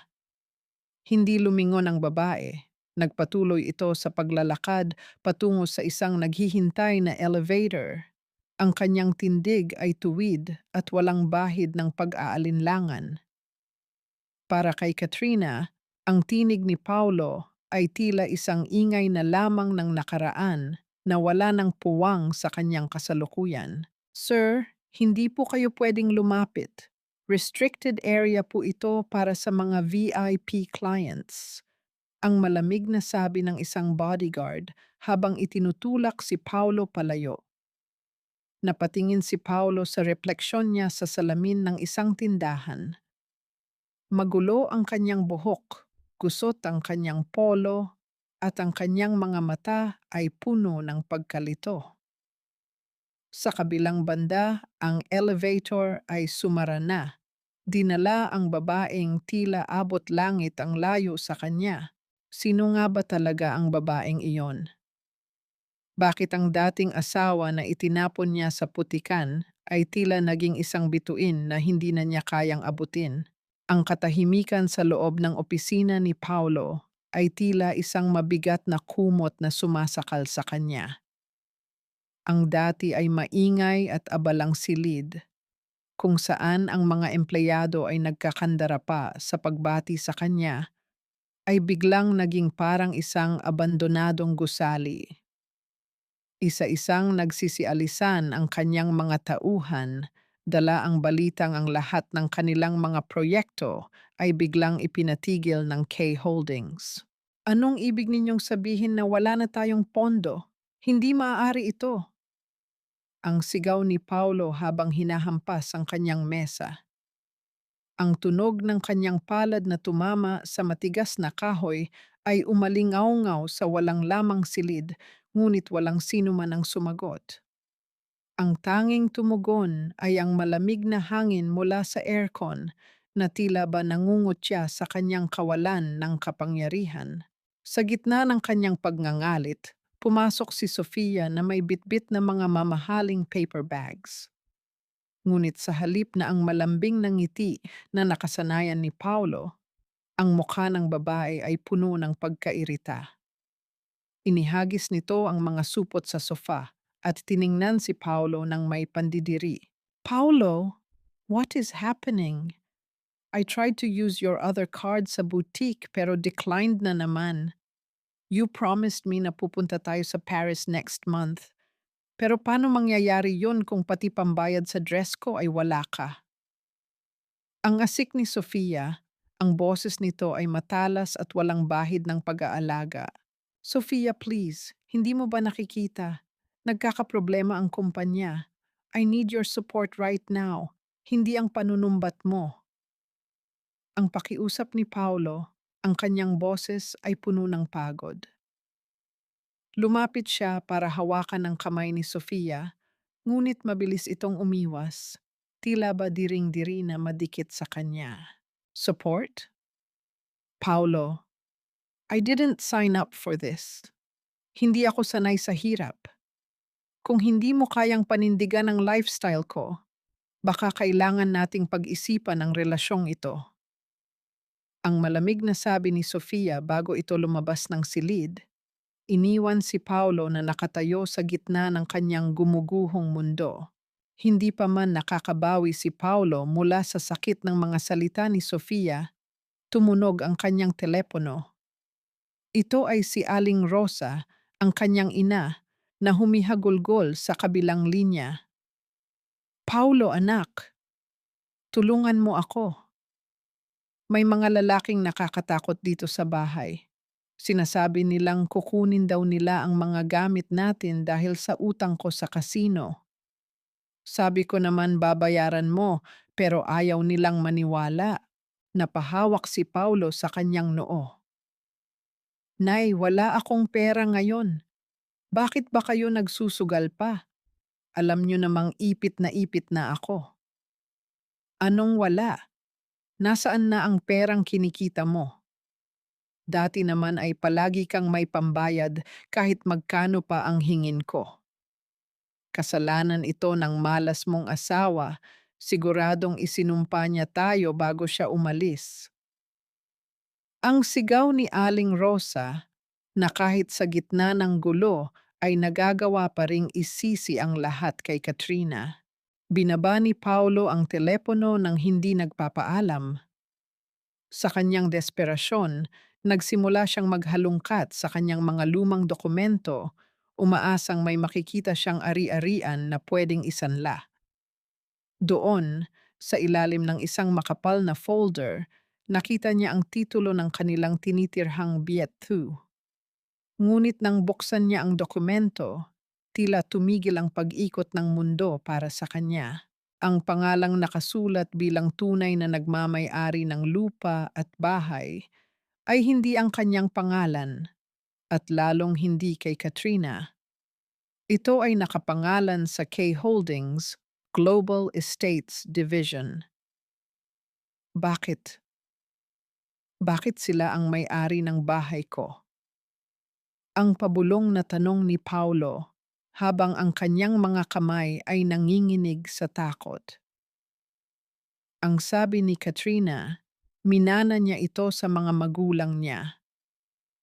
[SPEAKER 1] Hindi lumingon ang babae. Nagpatuloy ito sa paglalakad patungo sa isang naghihintay na elevator. Ang kanyang tindig ay tuwid at walang bahid ng pag-aalinlangan. Para kay Katrina, ang tinig ni Paulo ay tila isang ingay na lamang ng nakaraan na wala ng puwang sa kanyang kasalukuyan. Sir, hindi po kayo pwedeng lumapit. Restricted area po ito para sa mga VIP clients. Ang malamig na sabi ng isang bodyguard habang itinutulak si Paulo palayo. Napatingin si Paulo sa refleksyon niya sa salamin ng isang tindahan. Magulo ang kanyang buhok, gusot ang kanyang polo, at ang kanyang mga mata ay puno ng pagkalito. Sa kabilang banda, ang elevator ay sumara na. Dinala ang babaeng tila abot langit ang layo sa kanya. Sino nga ba talaga ang babaeng iyon? Bakit ang dating asawa na itinapon niya sa putikan ay tila naging isang bituin na hindi na niya kayang abutin? Ang katahimikan sa loob ng opisina ni Paulo ay tila isang mabigat na kumot na sumasakal sa kanya. Ang dati ay maingay at abalang silid, kung saan ang mga empleyado ay nagkakandara pa sa pagbati sa kanya, ay biglang naging parang isang abandonadong gusali. Isa-isang nagsisialisan ang kanyang mga tauhan, dala ang balitang ang lahat ng kanilang mga proyekto ay biglang ipinatigil ng K Holdings. Anong ibig ninyong sabihin na wala na tayong pondo? Hindi maaari ito. Ang sigaw ni Paulo habang hinahampas ang kanyang mesa. Ang tunog ng kanyang palad na tumama sa matigas na kahoy ay umalingaw-ngaw sa walang lamang silid, ngunit walang sino man ang sumagot. Ang tanging tumugon ay ang malamig na hangin mula sa aircon na tila ba nangungutya sa kanyang kawalan ng kapangyarihan. Sa gitna ng kanyang pagngangalit, pumasok si Sofia na may bitbit na mga mamahaling paper bags. Ngunit sa halip na ang malambing na ngiti na nakasanayan ni Paulo, ang mukha ng babae ay puno ng pagkairita. Inihagis nito ang mga supot sa sofa at tiningnan si Paulo ng may pandidiri. Paulo, what is happening? I tried to use your other card sa boutique pero declined na naman. You promised me na pupunta tayo sa Paris next month. Pero paano mangyayari yun kung pati pambayad sa dress ko ay wala ka? Ang asik ni Sofia, ang boses nito ay matalas at walang bahid ng pag-aalaga. Sofia, please, hindi mo ba nakikita? Nagkakaproblema ang kumpanya. I need your support right now, hindi ang panunumbat mo. Ang pakiusap ni Paulo, ang kanyang boses ay puno ng pagod. Lumapit siya para hawakan ang kamay ni Sofia, ngunit mabilis itong umiwas. tila ba diring-diri na madikit sa kanya. Support? Paulo, I didn't sign up for this. Hindi ako sanay sa hirap. Kung hindi mo kayang panindigan ang lifestyle ko, baka kailangan nating pag-isipan ang relasyong ito. Ang malamig na sabi ni Sofia bago ito lumabas ng silid, iniwan si Paulo na nakatayo sa gitna ng kanyang gumuguhong mundo. Hindi pa man nakakabawi si Paulo mula sa sakit ng mga salita ni Sofia, tumunog ang kanyang telepono. Ito ay si Aling Rosa, ang kanyang ina, na humihagulgol sa kabilang linya. Paulo anak, tulungan mo ako. May mga lalaking nakakatakot dito sa bahay. Sinasabi nilang kukunin daw nila ang mga gamit natin dahil sa utang ko sa kasino. Sabi ko naman babayaran mo, pero ayaw nilang maniwala. Napahawak si Paulo sa kanyang noo. Nay, wala akong pera ngayon. Bakit ba kayo nagsusugal pa? Alam nyo namang ipit na ako. Anong wala? Nasaan na ang perang kinikita mo? Dati naman ay palagi kang may pambayad kahit magkano pa ang hingin ko. Kasalanan ito ng malas mong asawa, siguradong isinumpa niya tayo bago siya umalis. Ang sigaw ni Aling Rosa na kahit sa gitna ng gulo ay nagagawa pa ring isisi ang lahat kay Katrina. Binaba ni Paulo ang telepono nang hindi nagpapaalam. Sa kanyang desperasyon, nagsimula siyang maghalungkat sa kanyang mga lumang dokumento, umaasang may makikita siyang ari-arian na pwedeng isanla. Doon, sa ilalim ng isang makapal na folder, nakita niya ang titulo ng kanilang tinitirhang Biet 2. Ngunit nang buksan niya ang dokumento, tila tumigil ang pag-ikot ng mundo para sa kanya. Ang pangalang nakasulat bilang tunay na nagmamay-ari ng lupa at bahay ay hindi ang kanyang pangalan at lalong hindi kay Katrina. Ito ay nakapangalan sa K Holdings Global Estates Division. Bakit? Bakit sila ang may-ari ng bahay ko? Ang pabulong na tanong ni Paulo habang ang kanyang mga kamay ay nanginginig sa takot. Ang sabi ni Katrina, minana niya ito sa mga magulang niya.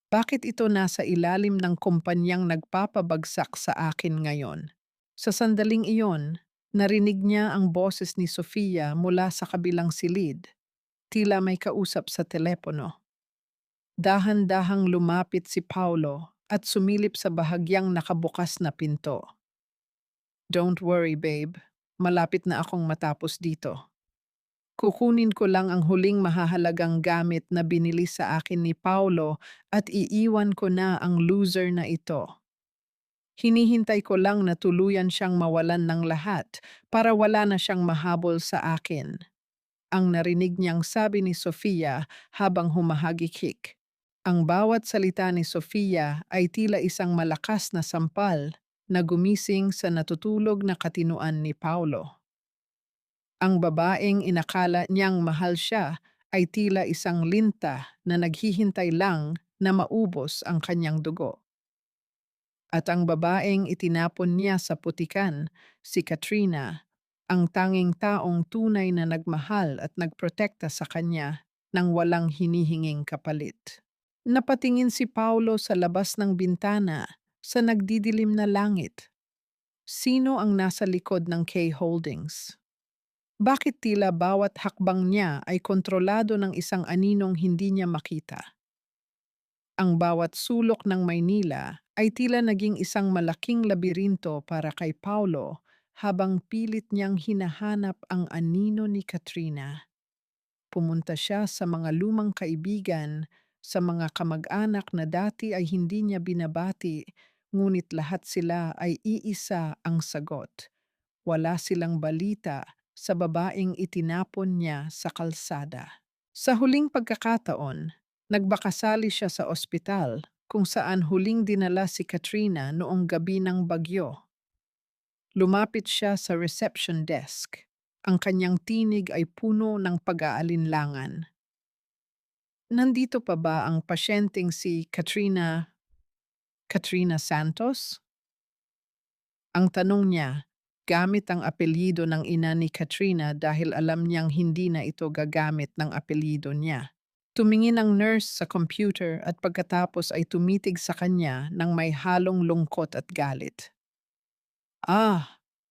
[SPEAKER 1] Bakit ito nasa ilalim ng kumpanyang nagpapabagsak sa akin ngayon? Sa sandaling iyon, narinig niya ang boses ni Sofia mula sa kabilang silid, tila may kausap sa telepono. Dahan-dahang lumapit si Paulo at sumilip sa bahagyang nakabukas na pinto. Don't worry, babe. Malapit na akong matapos dito. Kukunin ko lang ang huling mahahalagang gamit na binili sa akin ni Paulo at iiwan ko na ang loser na ito. Hinihintay ko lang na tuluyan siyang mawalan ng lahat para wala na siyang mahabol sa akin. Ang narinig niyang sabi ni Sofia habang humahagikik. Ang bawat salita ni Sofia ay tila isang malakas na sampal na gumising sa natutulog na katinuan ni Paulo. Ang babaeng inakala niyang mahal siya ay tila isang linta na naghihintay lang na maubos ang kanyang dugo. At ang babaeng itinapon niya sa putikan, si Katrina, ang tanging taong tunay na nagmahal at nagprotekta sa kanya nang walang hinihinging kapalit. Napatingin si Paulo sa labas ng bintana sa nagdidilim na langit. Sino ang nasa likod ng K Holdings? Bakit tila bawat hakbang niya ay kontrolado ng isang aninong hindi niya makita? Ang bawat sulok ng Maynila ay tila naging isang malaking labirinto para kay Paulo habang pilit niyang hinahanap ang anino ni Katrina. Pumunta siya sa mga lumang kaibigan, sa mga kamag-anak na dati ay hindi niya binabati, ngunit lahat sila ay iisa ang sagot. Wala silang balita sa babaeng itinapon niya sa kalsada. Sa huling pagkakataon, nagbakasali siya sa ospital kung saan huling dinala si Katrina noong gabi ng bagyo. Lumapit siya sa reception desk. Ang kanyang tinig ay puno ng pag-aalinlangan. Nandito pa ba ang pasyenteng si Katrina Santos? Ang tanong niya, gamit ang apelyido ng ina ni Katrina dahil alam niyang hindi na ito gagamit ng apelyido niya. Tumingin ang nurse sa computer at pagkatapos ay tumitig sa kanya ng may halong lungkot at galit.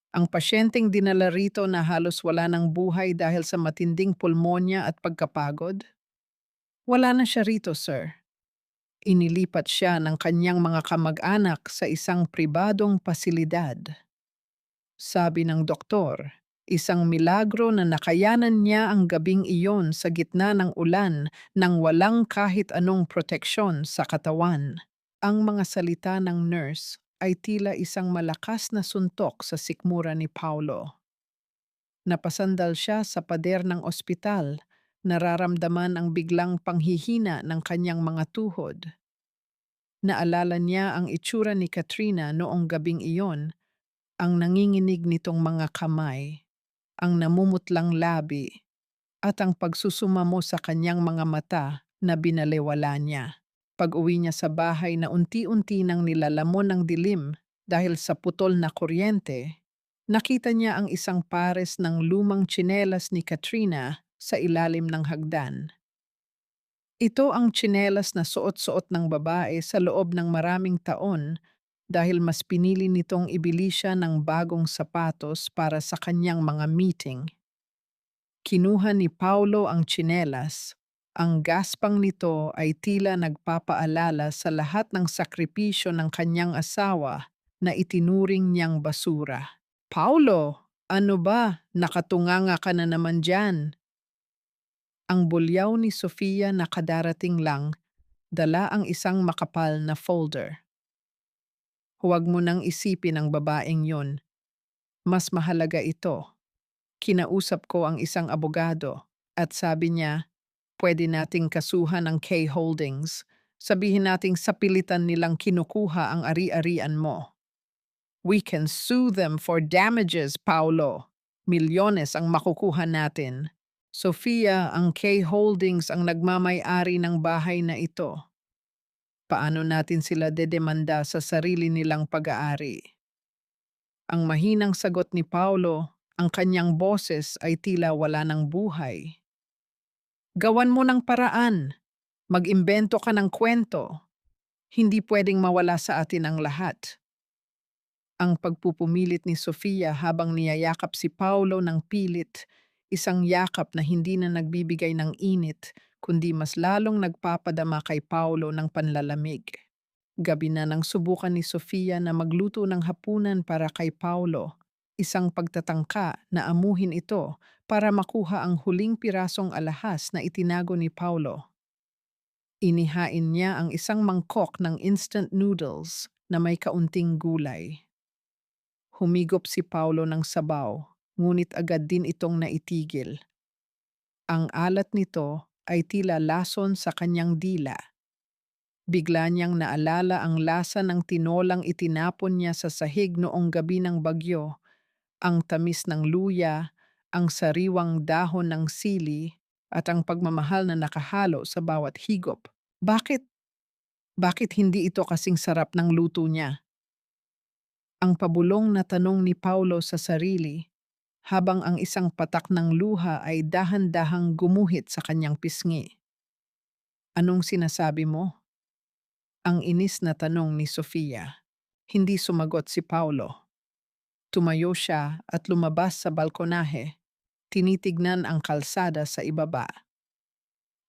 [SPEAKER 1] Ang pasyenteng dinala rito na halos wala ng buhay dahil sa matinding pulmonya at pagkapagod? Wala na siya rito, sir. Inilipat siya ng kanyang mga kamag-anak sa isang pribadong pasilidad. Sabi ng doktor, isang milagro na nakayanan niya ang gabing iyon sa gitna ng ulan nang walang kahit anong proteksyon sa katawan. Ang mga salita ng nurse ay tila isang malakas na suntok sa sikmura ni Paulo. Napasandal siya sa pader ng ospital, nararamdaman ang biglang panghihina ng kanyang mga tuhod. Naalala niya ang itsura ni Katrina noong gabing iyon, ang nanginginig nitong mga kamay, ang namumutlang labi, at ang pagsusumamo sa kanyang mga mata na binalewala niya. Pag-uwi niya sa bahay na unti-unti nang nilalamon ng dilim dahil sa putol na kuryente, nakita niya ang isang pares ng lumang tsinelas ni Katrina sa ilalim ng hagdan. Ito ang tsinelas na suot-suot ng babae sa loob ng maraming taon dahil mas pinili nitong ibili siya ng bagong sapatos para sa kanyang mga meeting. Kinuha ni Paulo ang tsinelas. Ang gaspang nito ay tila nagpapaalala sa lahat ng sakripisyo ng kanyang asawa na itinuring niyang basura. Paulo, ano ba? Nakatunganga ka na naman dyan. Ang bulyaw ni Sofia na kadarating lang, dala ang isang makapal na folder. Huwag mo nang isipin ang babaeng yon. Mas mahalaga ito. Kinausap ko ang isang abogado at sabi niya, pwede nating kasuhan ng K Holdings. Sabihin nating sapilitan nilang kinukuha ang ari-arian mo. We can sue them for damages, Paulo. Milyones ang makukuha natin. Sofia, ang K Holdings ang nagmamay-ari ng bahay na ito. Paano natin sila dedemanda sa sarili nilang pag-aari? Ang mahinang sagot ni Paulo, ang kanyang boses ay tila wala ng buhay. Gawan mo ng paraan. Mag-imbento ka ng kwento. Hindi pwedeng mawala sa atin ang lahat. Ang pagpupumilit ni Sofia habang niyayakap si Paulo ng pilit, isang yakap na hindi na nagbibigay ng init, kundi mas lalong nagpapadama kay Paulo ng panlalamig. Gabi na nang subukan ni Sofia na magluto ng hapunan para kay Paulo, isang pagtatangka na amuhin ito para makuha ang huling pirasong alahas na itinago ni Paulo. Inihain niya ang isang mangkok ng instant noodles na may kaunting gulay. Humigop si Paulo ng sabaw, ngunit agad din itong naitigil. Ang alat nito ay tila lason sa kanyang dila. Bigla niyang naalala ang lasa ng tinolang itinapon niya sa sahig noong gabi ng bagyo, ang tamis ng luya, ang sariwang dahon ng sili, at ang pagmamahal na nakahalo sa bawat higop. Bakit? Bakit hindi ito kasing sarap ng luto niya? Ang pabulong na tanong ni Paulo sa sarili, habang ang isang patak ng luha ay dahan-dahang gumuhit sa kanyang pisngi. Anong sinasabi mo? Ang inis na tanong ni Sofia. Hindi sumagot si Paulo. Tumayo siya at lumabas sa balkonahe. Tinitignan ang kalsada sa ibaba.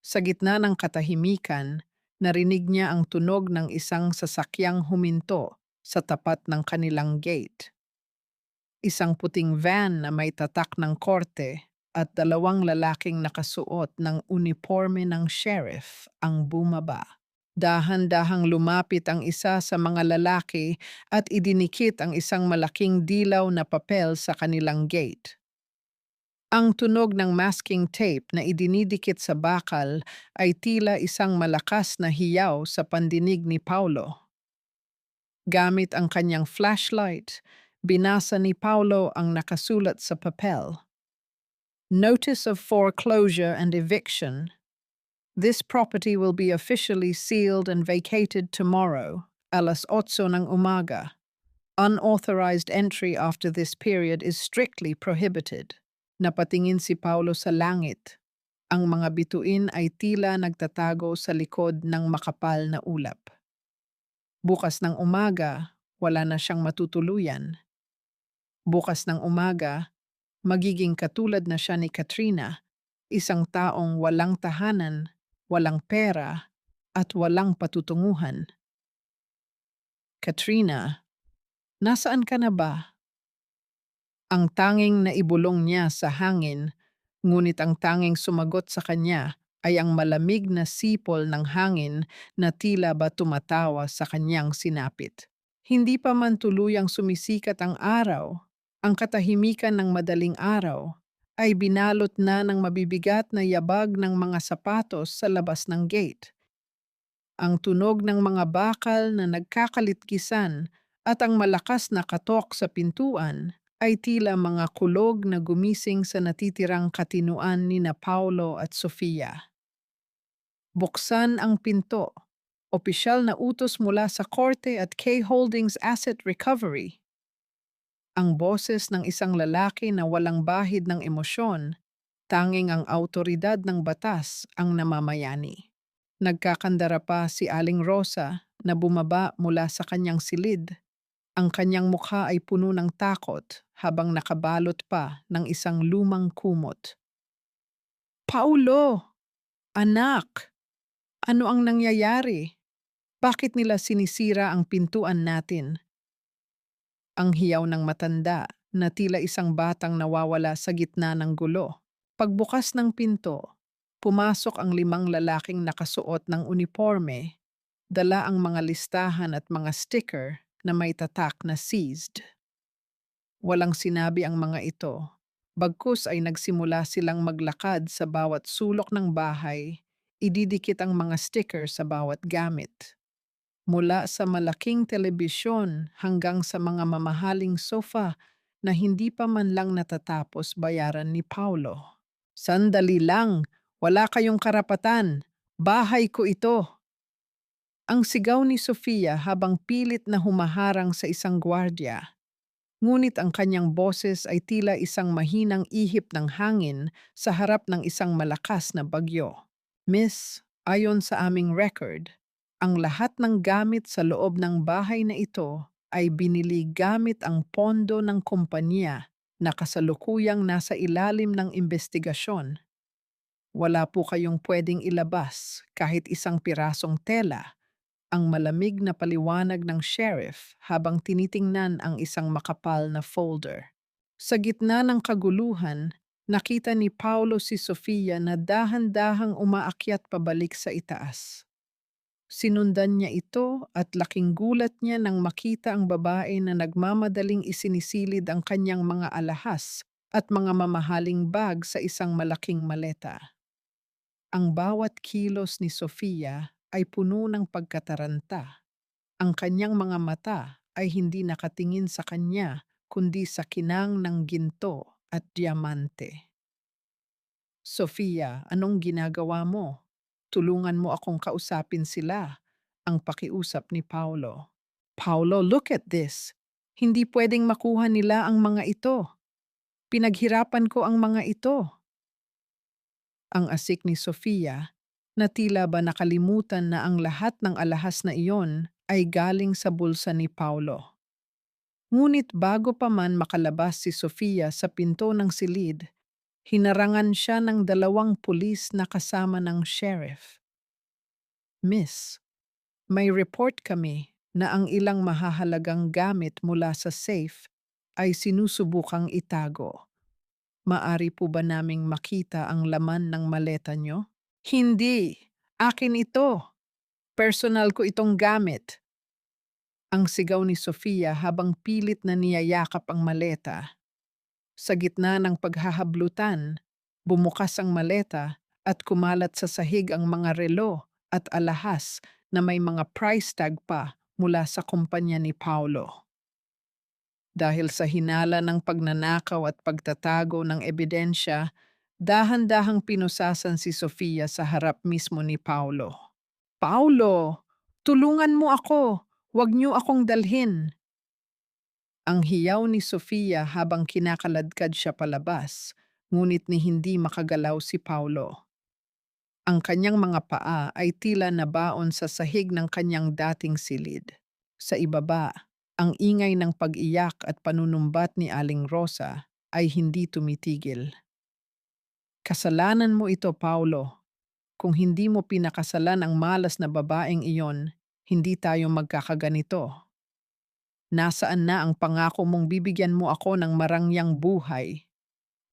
[SPEAKER 1] Sa gitna ng katahimikan, narinig niya ang tunog ng isang sasakyang huminto sa tapat ng kanilang gate. Isang puting van na may tatak ng korte at dalawang lalaking nakasuot ng uniforme ng sheriff ang bumaba. Dahan-dahang lumapit ang isa sa mga lalaki at idinikit ang isang malaking dilaw na papel sa kanilang gate. Ang tunog ng masking tape na idinidikit sa bakal ay tila isang malakas na hiyaw sa pandinig ni Paulo. Gamit ang kanyang flashlight, binasa ni Paulo ang nakasulat sa papel. Notice of foreclosure and eviction. This property will be officially sealed and vacated tomorrow, alas 8 ng umaga. Unauthorized entry after this period is strictly prohibited. Napatingin si Paulo sa langit. Ang mga bituin ay tila nagtatago sa likod ng makapal na ulap. Bukas ng umaga, wala na siyang matutuluyan. Bukas ng umaga, magiging katulad na siya ni Katrina, isang taong walang tahanan, walang pera, at walang patutunguhan. Katrina, nasaan ka na ba? Ang tanging naibulong niya sa hangin, ngunit ang tanging sumagot sa kanya ay ang malamig na sipol ng hangin na tila ba tumatawa sa kanyang sinapit. Hindi pa man tuluyang sumisikat ang araw, ang katahimikan ng madaling araw ay binalot na ng mabibigat na yabag ng mga sapatos sa labas ng gate. Ang tunog ng mga bakal na nagkakalitkisan at ang malakas na katok sa pintuan ay tila mga kulog na gumising sa natitirang katinuan ni na Paulo at Sofia. Buksan ang pinto. Opisyal na utos mula sa korte at K Holdings Asset Recovery. Ang boses ng isang lalaki na walang bahid ng emosyon, tanging ang autoridad ng batas ang namamayani. Nagkakandara pa si Aling Rosa na bumaba mula sa kanyang silid. Ang kanyang mukha ay puno ng takot habang nakabalot pa ng isang lumang kumot. Paulo! Anak! Ano ang nangyayari? Bakit nila sinisira ang pintuan natin? Ang hiyaw ng matanda na tila isang batang nawawala sa gitna ng gulo. Pagbukas ng pinto, pumasok ang 5 lalaking nakasuot ng uniforme, dala ang mga listahan at mga sticker na may tatak na seized. Walang sinabi ang mga ito, bagkus ay nagsimula silang maglakad sa bawat sulok ng bahay, ididikit ang mga sticker sa bawat gamit. Mula sa malaking telebisyon hanggang sa mga mamahaling sofa na hindi pa man lang natatapos bayaran ni Paulo. Sandali lang, wala kayong karapatan. Bahay ko ito. Ang sigaw ni Sofia habang pilit na humaharang sa isang gwardya. Ngunit ang kanyang boses ay tila isang mahinang ihip ng hangin sa harap ng isang malakas na bagyo. Miss, ayon sa aming record, ang lahat ng gamit sa loob ng bahay na ito ay binili gamit ang pondo ng kumpanya na kasalukuyang nasa ilalim ng investigasyon. Wala po kayong pwedeng ilabas kahit isang pirasong tela, ang malamig na paliwanag ng sheriff habang tinitingnan ang isang makapal na folder. Sa gitna ng kaguluhan, nakita ni Paulo si Sofia na dahan-dahang umaakyat pabalik sa itaas. Sinundan niya ito at laking gulat niya nang makita ang babae na nagmamadaling isinisilid ang kanyang mga alahas at mga mamahaling bag sa isang malaking maleta. Ang bawat kilos ni Sofia ay puno ng pagkataranta. Ang kanyang mga mata ay hindi nakatingin sa kanya kundi sa kinang ng ginto at diamante. Sofia, anong ginagawa mo? Tulungan mo akong kausapin sila, ang pakiusap ni Paulo. Paulo, look at this. Hindi pwedeng makuha nila ang mga ito. Pinaghirapan ko ang mga ito. Ang asik ni Sofia, na tila ba nakalimutan na ang lahat ng alahas na iyon ay galing sa bulsa ni Paulo. Ngunit bago pa man makalabas si Sofia sa pinto ng silid, hinarangan siya ng 2 pulis na kasama ng sheriff. Miss, may report kami na ang ilang mahahalagang gamit mula sa safe ay sinusubukang itago. Maari po ba naming makita ang laman ng maleta nyo? Hindi. Akin ito. Personal ko itong gamit. Ang sigaw ni Sofia habang pilit na niyayakap ang maleta. Sa gitna ng paghahablutan, bumukas ang maleta at kumalat sa sahig ang mga relo at alahas na may mga price tag pa mula sa kumpanya ni Paulo. Dahil sa hinala ng pagnanakaw at pagtatago ng ebidensya, Dahan-dahang pinusasan si Sofia sa harap mismo ni Paulo. Paulo, tulungan mo ako! Huwag niyo akong dalhin! Ang hiyaw ni Sofia habang kinakaladkad siya palabas, ngunit ni hindi makagalaw si Paulo. Ang kanyang mga paa ay tila nabaon sa sahig ng kanyang dating silid. Sa ibaba, ang ingay ng pag-iyak at panunumbat ni Aling Rosa ay hindi tumitigil. Kasalanan mo ito, Paulo. Kung hindi mo pinakasalan ang malas na babaeng iyon, hindi tayo magkakaganito. Nasaan na ang pangako mong bibigyan mo ako ng marangyang buhay?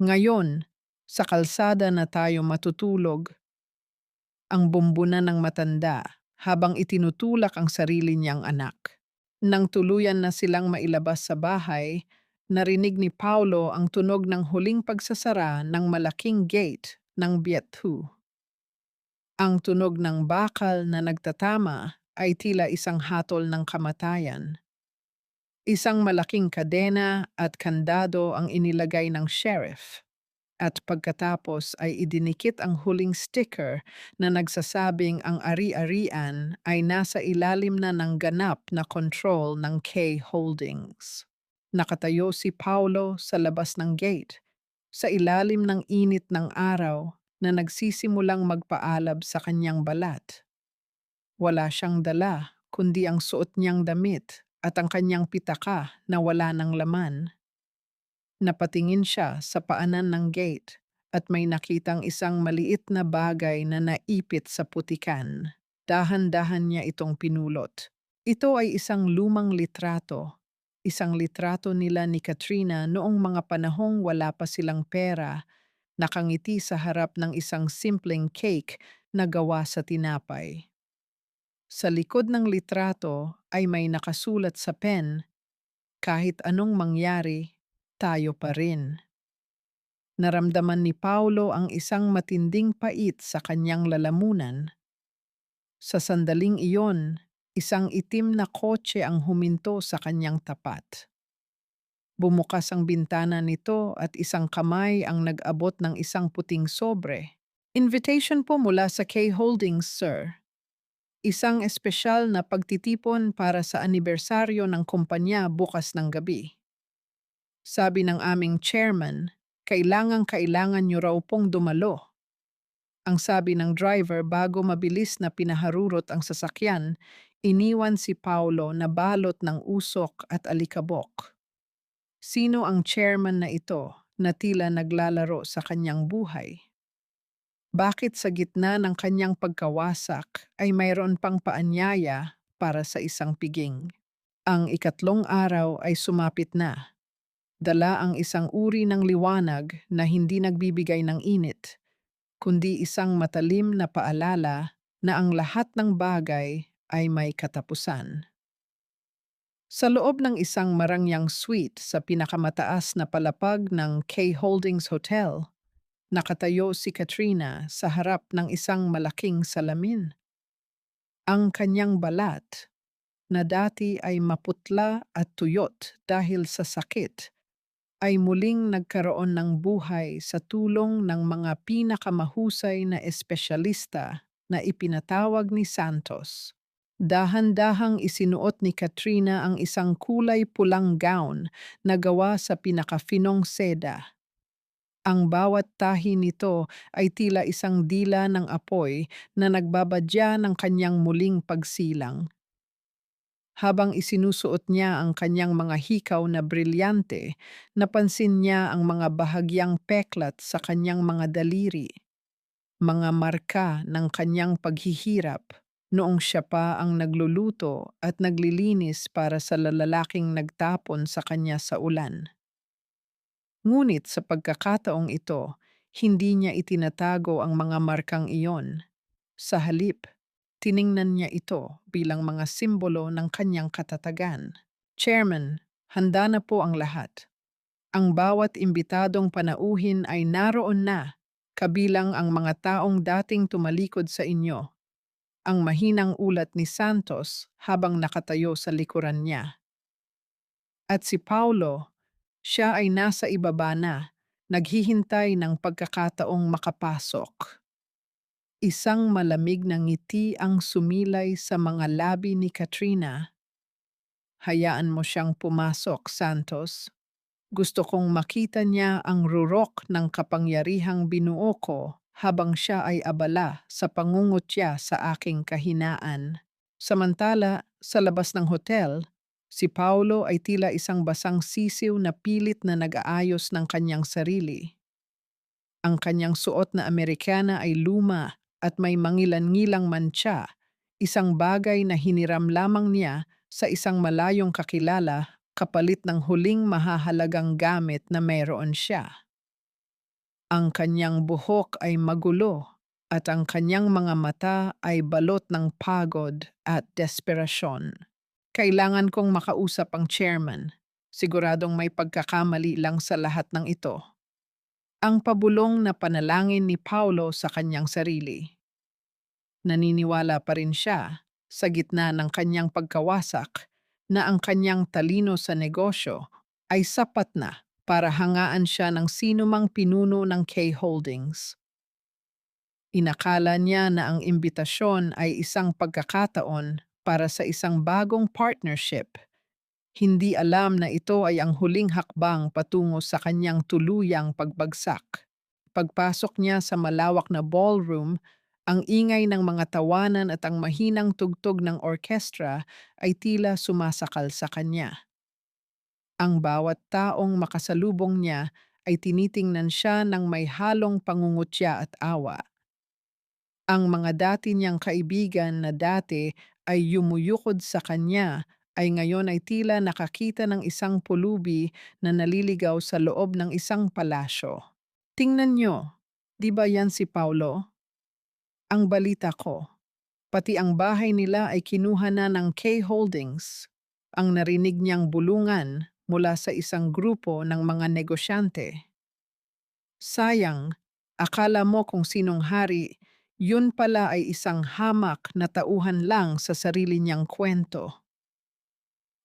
[SPEAKER 1] Ngayon, sa kalsada na tayo matutulog, ang bumbunan ng matanda habang itinutulak ang sarili niyang anak. Nang tuluyan na silang mailabas sa bahay, narinig ni Paulo ang tunog ng huling pagsasara ng malaking gate ng Biethu. Ang tunog ng bakal na nagtatama ay tila isang hatol ng kamatayan. Isang malaking kadena at kandado ang inilagay ng sheriff. At pagkatapos ay idinikit ang huling sticker na nagsasabing ang ari-arian ay nasa ilalim na ng ganap na control ng K Holdings. Nakatayo si Paulo sa labas ng gate, sa ilalim ng init ng araw na nagsisimulang magpaalab sa kanyang balat. Wala siyang dala, kundi ang suot niyang damit at ang kanyang pitaka na wala ng laman. Napatingin siya sa paanan ng gate at may nakitang isang maliit na bagay na naipit sa putikan. Dahan-dahan niya itong pinulot. Ito ay isang lumang litrato. Isang litrato nila ni Katrina noong mga panahong wala pa silang pera, nakangiti sa harap ng isang simpleng cake na gawa sa tinapay. Sa likod ng litrato ay may nakasulat sa pen, kahit anong mangyari, tayo pa rin. Naramdaman ni Paulo ang isang matinding pait sa kanyang lalamunan. Sa sandaling iyon, isang itim na kotse ang huminto sa kanyang tapat. Bumukas ang bintana nito at isang kamay ang nag-abot ng isang puting sobre. Invitation po mula sa K Holdings, sir. Isang espesyal na pagtitipon para sa anibersaryo ng kumpanya bukas ng gabi. Sabi ng aming chairman, kailangan niyo raw pong dumalo. Ang sabi ng driver bago mabilis na pinaharurot ang sasakyan, iniwan si Paulo na balot ng usok at alikabok. Sino ang chairman na ito na tila naglalaro sa kanyang buhay? Bakit sa gitna ng kanyang pagkawasak ay mayroon pang paanyaya para sa isang piging? Ang ikatlong araw ay sumapit na. Dala ang isang uri ng liwanag na hindi nagbibigay ng init, kundi isang matalim na paalala na ang lahat ng bagay ay may katapusan. Sa loob ng isang marangyang suite sa pinakamataas na palapag ng K Holdings Hotel, nakatayo si Katrina sa harap ng isang malaking salamin. Ang kanyang balat, na dati ay maputla at tuyot dahil sa sakit, ay muling nagkaroon ng buhay sa tulong ng mga pinakamahusay na espesyalista na ipinatawag ni Santos. Dahan-dahang isinuot ni Katrina ang isang kulay pulang gown na gawa sa pinakafinong seda. Ang bawat tahi nito ay tila isang dila ng apoy na nagbabadya ng kanyang muling pagsilang. Habang isinusuot niya ang kanyang mga hikaw na brilyante, napansin niya ang mga bahagyang peklat sa kanyang mga daliri, mga marka ng kanyang paghihirap noong siya pa ang nagluluto at naglilinis para sa lalaking nagtapon sa kanya sa ulan. Ngunit sa pagkakataong ito, hindi niya itinatago ang mga markang iyon. Sa halip, tiningnan niya ito bilang mga simbolo ng kanyang katatagan. Chairman, handa na po ang lahat. Ang bawat imbitadong panauhin ay naroon na, kabilang ang mga taong dating tumalikod sa inyo. Ang mahinang ulat ni Santos habang nakatayo sa likuran niya. At si Paulo, siya ay nasa ibaba na, naghihintay ng pagkakataong makapasok. Isang malamig na ngiti ang sumilay sa mga labi ni Katrina. Hayaan mo siyang pumasok, Santos. Gusto kong makita niya ang rurok ng kapangyarihang binuo ko habang siya ay abala sa pangungutya sa aking kahinaan. Samantala, sa labas ng hotel, si Paulo ay tila isang basang sisiw na pilit na nag-aayos ng kanyang sarili. Ang kanyang suot na Amerikana ay luma at may mangilan-ngilang mantsa, isang bagay na hiniram lamang niya sa isang malayong kakilala kapalit ng huling mahahalagang gamit na mayroon siya. Ang kanyang buhok ay magulo at ang kanyang mga mata ay balot ng pagod at desperasyon. Kailangan kong makausap ang chairman. Siguradong may pagkakamali lang sa lahat ng ito. Ang pabulong na panalangin ni Paulo sa kanyang sarili. Naniniwala pa rin siya, sa gitna ng kanyang pagkawasak, na ang kanyang talino sa negosyo ay sapat na para hangaan siya ng sinumang pinuno ng K Holdings. Inakala niya na ang imbitasyon ay isang pagkakataon para sa isang bagong partnership. Hindi alam na ito ay ang huling hakbang patungo sa kanyang tuluyang pagbagsak. Pagpasok niya sa malawak na ballroom, ang ingay ng mga tawanan at ang mahinang tugtog ng orkestra ay tila sumasakal sa kanya. Ang bawat taong makasalubong niya ay tinitingnan siya ng may halong pangungutya at awa. Ang mga dati niyang kaibigan na dati ay yumuyukod sa kanya ay ngayon ay tila nakakita ng isang pulubi na naliligaw sa loob ng isang palasyo. Tingnan niyo, di ba yan si Paulo? Ang balita ko, pati ang bahay nila ay kinuha na ng K Holdings. Ang narinig niyang bulungan mula sa isang grupo ng mga negosyante. Sayang, akala mo kung sinong hari, yun pala ay isang hamak na tauhan lang sa sarili niyang kwento.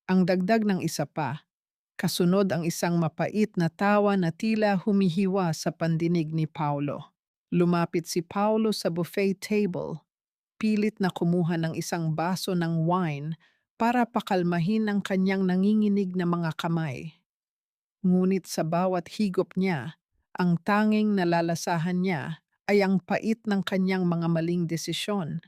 [SPEAKER 1] Ang dagdag ng isa pa, kasunod ang isang mapait na tawa na tila humihiwa sa pandinig ni Paulo. Lumapit si Paulo sa buffet table, pilit na kumuha ng isang baso ng wine para pakalmahin ang kanyang nanginginig na mga kamay. Ngunit sa bawat higop niya, ang tanging nalalasahan niya ay ang pait ng kanyang mga maling desisyon.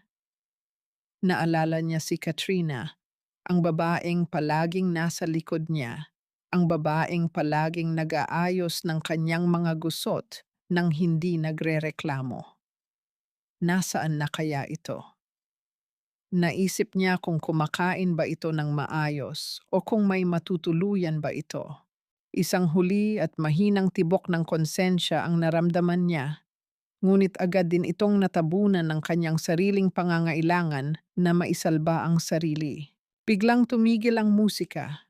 [SPEAKER 1] Naalala niya si Katrina, ang babaeng palaging nasa likod niya, ang babaeng palaging nag-aayos ng kanyang mga gusot nang hindi nagrereklamo. Nasaan na kaya ito? Naisip niya kung kumakain ba ito ng maayos o kung may matutuluyan ba ito. Isang huli at mahinang tibok ng konsensya ang naramdaman niya, ngunit agad din itong natabunan ng kanyang sariling pangangailangan na maisalba ang sarili. Biglang tumigil ang musika.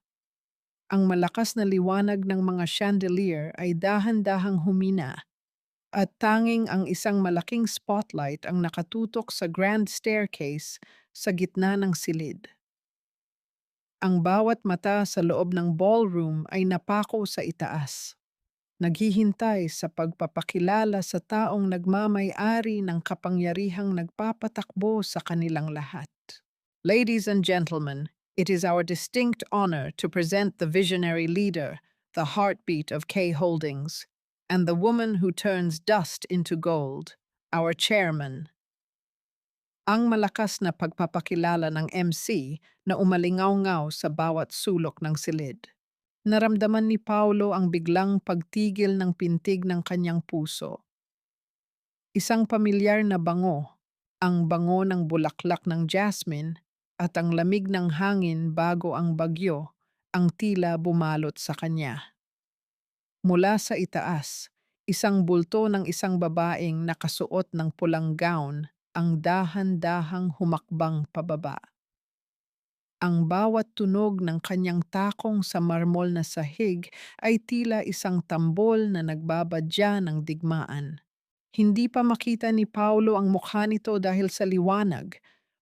[SPEAKER 1] Ang malakas na liwanag ng mga chandelier ay dahan-dahang humina at tanging ang isang malaking spotlight ang nakatutok sa grand staircase sa gitna ng silid. Ang bawat mata sa loob ng ballroom ay napako sa itaas, naghihintay sa pagpapakilala sa taong nagmamay-ari ng kapangyarihang nagpapatakbo sa kanilang lahat. Ladies and gentlemen, it is our distinct honor to present the visionary leader, the heartbeat of K Holdings, and the woman who turns dust into gold, our chairman. Ang malakas na pagpapakilala ng MC na umalingaw-ngaw sa bawat sulok ng silid. Naramdaman ni Paulo ang biglang pagtigil ng pintig ng kanyang puso. Isang pamilyar na bango, ang bango ng bulaklak ng jasmine at ang lamig ng hangin bago ang bagyo, ang tila bumalot sa kanya. Mula sa itaas, isang bulto ng isang babaeng nakasuot ng pulang gown ang dahan-dahang humakbang pababa. Ang bawat tunog ng kanyang takong sa marmol na sahig ay tila isang tambol na nagbabadya ng digmaan. Hindi pa makita ni Paulo ang mukha nito dahil sa liwanag,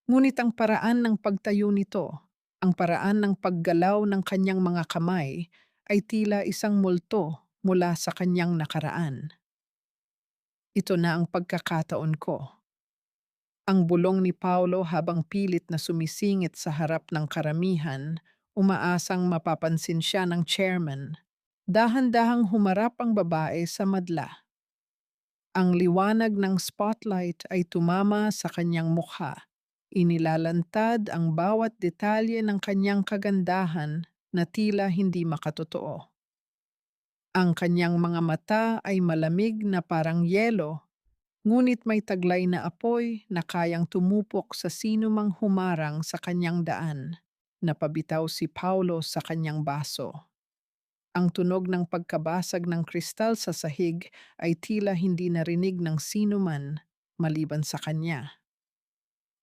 [SPEAKER 1] ngunit ang paraan ng pagtayo nito, ang paraan ng paggalaw ng kanyang mga kamay, ay tila isang multo mula sa kanyang nakaraan. Ito na ang pagkakataon ko. Ang bulong ni Paulo habang pilit na sumisingit sa harap ng karamihan, umaasang mapapansin siya ng chairman. Dahan-dahang humarap ang babae sa madla. Ang liwanag ng spotlight ay tumama sa kanyang mukha. Inilalantad ang bawat detalye ng kanyang kagandahan na tila hindi makatotoo. Ang kanyang mga mata ay malamig na parang yelo, ngunit may taglay na apoy na kayang tumupok sa sino mang humarang sa kanyang daan. Napabitaw si Paulo sa kanyang baso. Ang tunog ng pagkabasag ng kristal sa sahig ay tila hindi narinig ng sino man maliban sa kanya.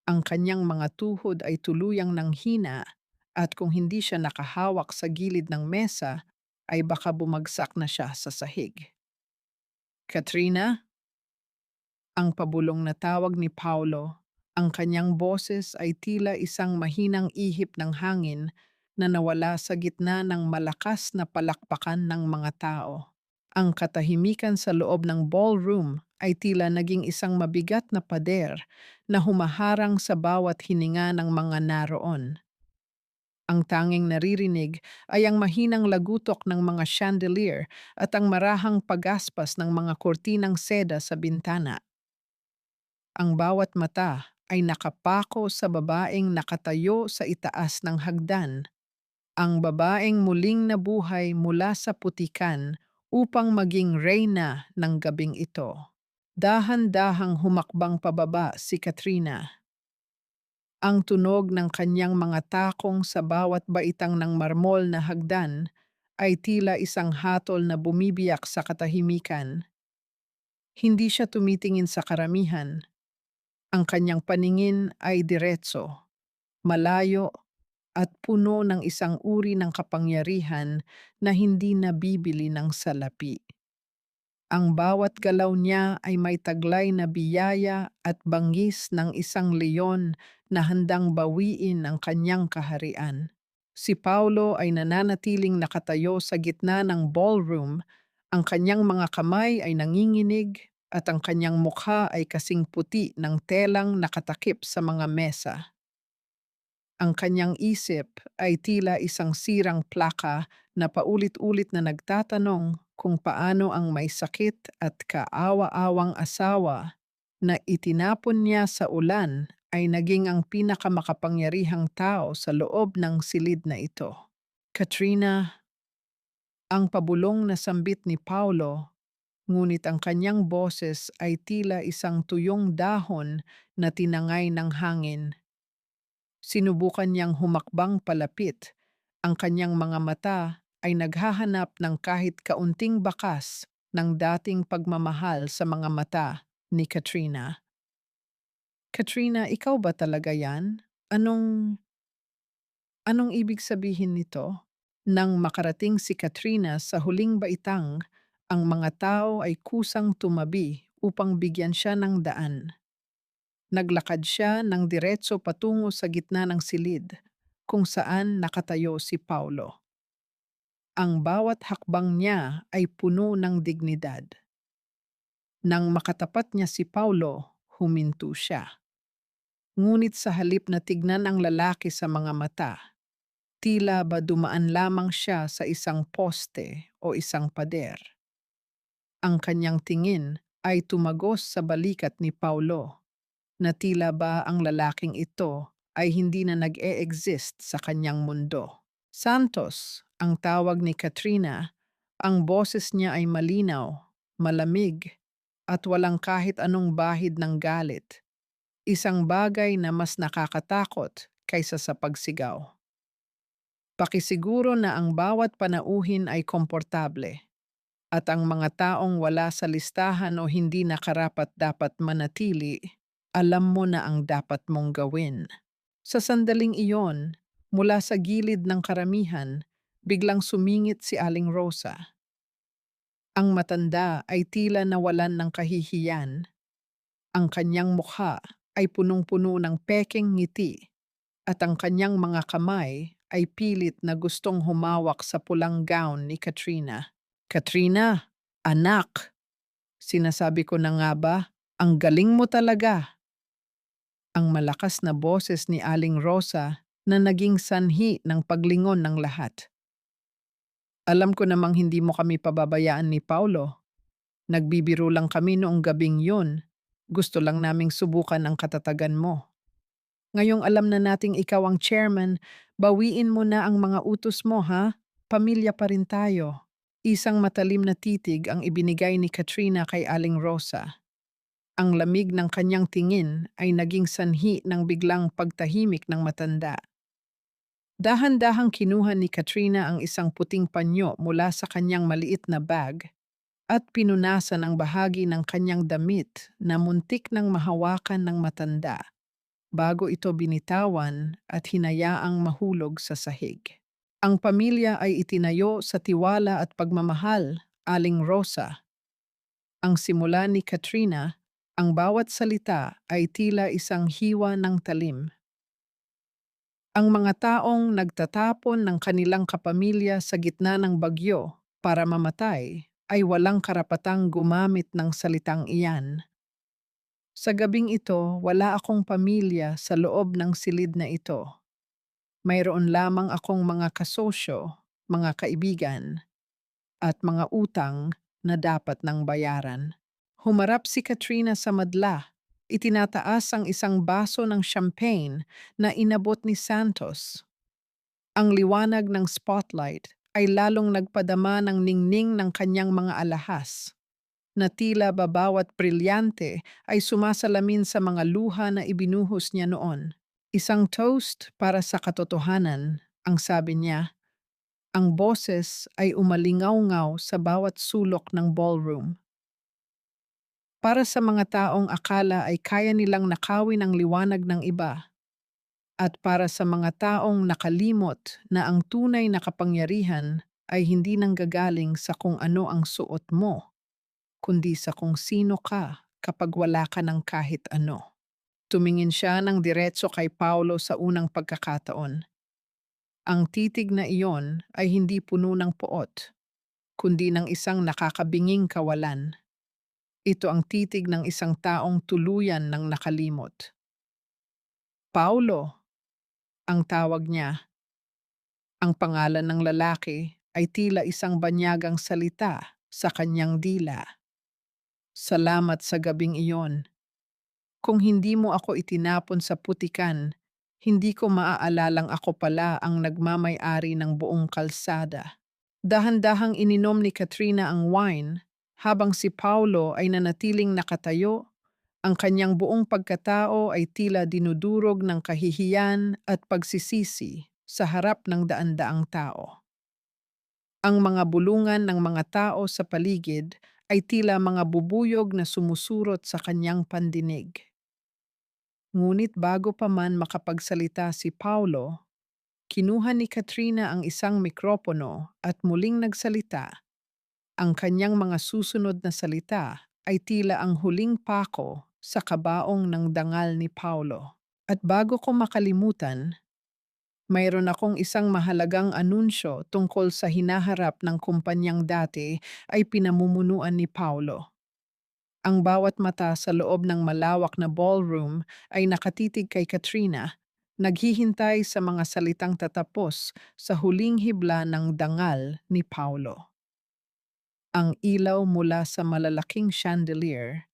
[SPEAKER 1] Ang kanyang mga tuhod ay tuluyang nanghina at kung hindi siya nakahawak sa gilid ng mesa, ay baka bumagsak na siya sa sahig. Katrina, ang pabulong na tawag ni Paulo, ang kanyang boses ay tila isang mahinang ihip ng hangin na nawala sa gitna ng malakas na palakpakan ng mga tao. Ang katahimikan sa loob ng ballroom ay tila naging isang mabigat na pader na humaharang sa bawat hininga ng mga naroon. Ang tanging naririnig ay ang mahinang lagutok ng mga chandelier at ang marahang pagaspas ng mga kortinang seda sa bintana. Ang bawat mata ay nakapako sa babaeng nakatayo sa itaas ng hagdan, ang babaeng muling nabuhay mula sa putikan upang maging reyna ng gabing ito. Dahan-dahang humakbang pababa si Katrina. Ang tunog ng kanyang mga takong sa bawat baitang ng marmol na hagdan ay tila isang hatol na bumibiyak sa katahimikan. Hindi siya tumitingin sa karamihan. Ang kanyang paningin ay diretso, malayo at puno ng isang uri ng kapangyarihan na hindi nabibili ng salapi. Ang bawat galaw niya ay may taglay na biyaya at bangis ng isang leon na handang bawiin ang kanyang kaharian. Si Paulo ay nananatiling nakatayo sa gitna ng ballroom, ang kanyang mga kamay ay nanginginig at ang kanyang mukha ay kasing puti ng telang nakatakip sa mga mesa. Ang kanyang isip ay tila isang sirang plaka na paulit-ulit na nagtatanong kung paano ang may sakit at kaawa-awang asawa na itinapon niya sa ulan ay naging ang pinakamakapangyarihang tao sa loob ng silid na ito. Katrina, ang pabulong na sambit ni Paulo, ngunit ang kanyang boses ay tila isang tuyong dahon na tinangay ng hangin. Sinubukan niyang humakbang palapit. Ang kanyang mga mata ay naghahanap ng kahit kaunting bakas ng dating pagmamahal sa mga mata ni Katrina. Katrina, ikaw ba talaga yan? Anong ibig sabihin nito? Nang makarating si Katrina sa huling baitang, ang mga tao ay kusang tumabi upang bigyan siya ng daan. Naglakad siya ng diretso patungo sa gitna ng silid, kung saan nakatayo si Paulo. Ang bawat hakbang niya ay puno ng dignidad. Nang makatapat niya si Paulo, huminto siya. Ngunit sa halip na tignan ang lalaki sa mga mata, tila ba dumaan lamang siya sa isang poste o isang pader. Ang kanyang tingin ay tumagos sa balikat ni Paulo, na tila ba ang lalaking ito ay hindi na nag-e-exist sa kanyang mundo. Santos, ang tawag ni Katrina, ang boses niya ay malinaw, malamig, at walang kahit anong bahid ng galit. Isang bagay na mas nakakatakot kaysa sa pagsigaw. Pakisiguro na ang bawat panauhin ay komportable at ang mga taong wala sa listahan o hindi nakarapat-dapat manatili, alam mo na ang dapat mong gawin. Sa sandaling iyon, mula sa gilid ng karamihan, biglang sumingit si Aling Rosa. Ang matanda ay tila nawalan ng kahihiyan. Ang kanyang mukha ay punong-puno ng pekeng ngiti at ang kanyang mga kamay ay pilit na gustong humawak sa pulang gown ni Katrina. Katrina, anak, sinasabi ko na nga ba, ang galing mo talaga. Ang malakas na boses ni Aling Rosa na naging sanhi ng paglingon ng lahat. Alam ko namang hindi mo kami pababayaan ni Paulo. Nagbibiro lang kami noong gabing yun. Gusto lang naming subukan ang katatagan mo. Ngayong alam na nating ikaw ang chairman, bawiin mo na ang mga utos mo ha? Pamilya pa rin tayo. Isang matalim na titig ang ibinigay ni Katrina kay Aling Rosa. Ang lamig ng kanyang tingin ay naging sanhi ng biglang pagtahimik ng matanda. Dahan-dahang kinuha ni Katrina ang isang puting panyo mula sa kanyang maliit na bag at pinunasan ang bahagi ng kanyang damit na muntik ng mahawakan ng matanda bago ito binitawan at hinayaang mahulog sa sahig. Ang pamilya ay itinayo sa tiwala at pagmamahal, Aling Rosa. Ang simula ni Katrina, ang bawat salita ay tila isang hiwa ng talim. Ang mga taong nagtatapon ng kanilang kapamilya sa gitna ng bagyo para mamatay ay walang karapatang gumamit ng salitang iyan. Sa gabing ito, wala akong pamilya sa loob ng silid na ito. Mayroon lamang akong mga kasosyo, mga kaibigan, at mga utang na dapat ng bayaran. Humarap si Katrina sa madla. Itinataas ang isang baso ng champagne na inabot ni Santos. Ang liwanag ng spotlight ay lalong nagpadama ng ningning ng kanyang mga alahas, na tila babawat brilyante ay sumasalamin sa mga luha na ibinuhos niya noon. Isang toast para sa katotohanan, ang sabi niya. Ang boses ay umalingaw-ngaw sa bawat sulok ng ballroom. Para sa mga taong akala ay kaya nilang nakawin ang liwanag ng iba, at para sa mga taong nakalimot na ang tunay na kapangyarihan ay hindi nanggagaling sa kung ano ang suot mo, kundi sa kung sino ka kapag wala ka ng kahit ano. Tumingin siya ng diretso kay Paulo sa unang pagkakataon. Ang titig na iyon ay hindi puno ng poot, kundi ng isang nakakabinging kawalan. Ito ang titig ng isang taong tuluyan ng nakalimot. Paulo, ang tawag niya. Ang pangalan ng lalaki ay tila isang banyagang salita sa kanyang dila. Salamat sa gabing iyon. Kung hindi mo ako itinapon sa putikan, hindi ko maaalalang ako pala ang nagmamay-ari ng buong kalsada. Dahan-dahang ininom ni Katrina ang wine habang si Paulo ay nanatiling nakatayo. Ang kanyang buong pagkatao ay tila dinudurog ng kahihiyan at pagsisisi sa harap ng daan-daang tao. Ang mga bulungan ng mga tao sa paligid ay tila mga bubuyog na sumusurot sa kanyang pandinig. Ngunit bago pa man makapagsalita si Paulo, kinuha ni Katrina ang isang mikropono at muling nagsalita. Ang kanyang mga susunod na salita ay tila ang huling pako sa kabaong ng dangal ni Paulo. At bago ko makalimutan, mayroon akong isang mahalagang anunsyo tungkol sa hinaharap ng kumpanyang dati ay pinamumunuan ni Paulo. Ang bawat mata sa loob ng malawak na ballroom ay nakatitig kay Katrina, naghihintay sa mga salitang tatapos sa huling hibla ng dangal ni Paulo. Ang ilaw mula sa malalaking chandelier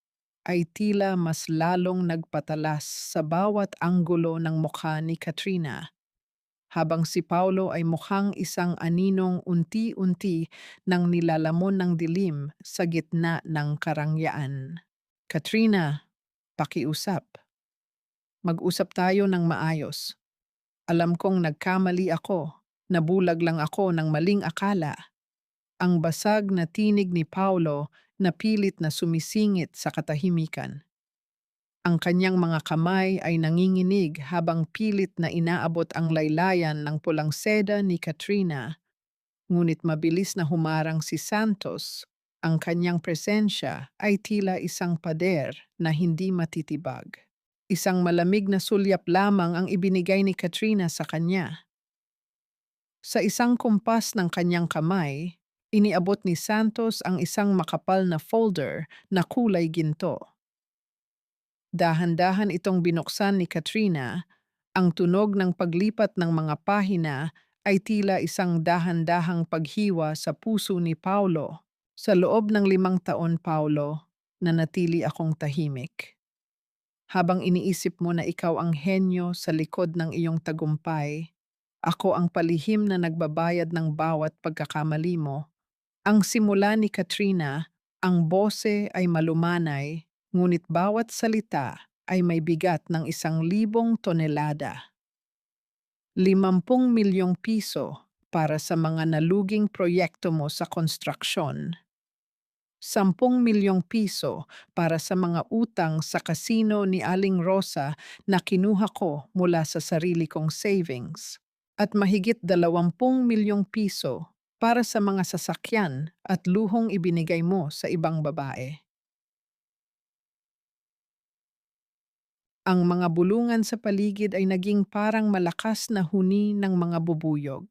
[SPEAKER 1] ay tila mas lalong nagpatalas sa bawat anggulo ng mukha ni Katrina, habang si Paulo ay mukhang isang aninong unti-unti nang nilalamon ng dilim sa gitna ng karangyaan. Katrina, pakiusap. Mag-usap tayo ng maayos. Alam kong nagkamali ako, nabulag lang ako ng maling akala. Ang basag na tinig ni Paulo na pilit na sumisingit sa katahimikan. Ang kanyang mga kamay ay nanginginig habang pilit na inaabot ang laylayan ng pulang seda ni Katrina. Ngunit mabilis na humarang si Santos. Ang kanyang presensya ay tila isang pader na hindi matitibag. Isang malamig na sulyap lamang ang ibinigay ni Katrina sa kanya. Sa isang kumpas ng kanyang kamay, Iniabot ni Santos ang isang makapal na folder na kulay ginto. Dahan-dahan itong binuksan ni Katrina. Ang tunog ng paglipat ng mga pahina ay tila isang dahan-dahang paghiwa sa puso ni Paulo. Sa loob ng 5 taon, Paulo, nanatili akong tahimik. Habang iniisip mo na ikaw ang henyo sa likod ng iyong tagumpay, ako ang palihim na nagbabayad ng bawat pagkakamali mo. Ang simula ni Katrina, ang bose ay malumanay, ngunit bawat salita ay may bigat ng 1,000 tonelada. 50 milyong piso para sa mga naluging proyekto mo sa konstruksyon. 10 milyong piso para sa mga utang sa kasino ni Aling Rosa na kinuha ko mula sa sarili kong savings. At mahigit 20 milyong piso para sa mga sasakyan at luhong ibinigay mo sa ibang babae. Ang mga bulungan sa paligid ay naging parang malakas na huni ng mga bubuyog.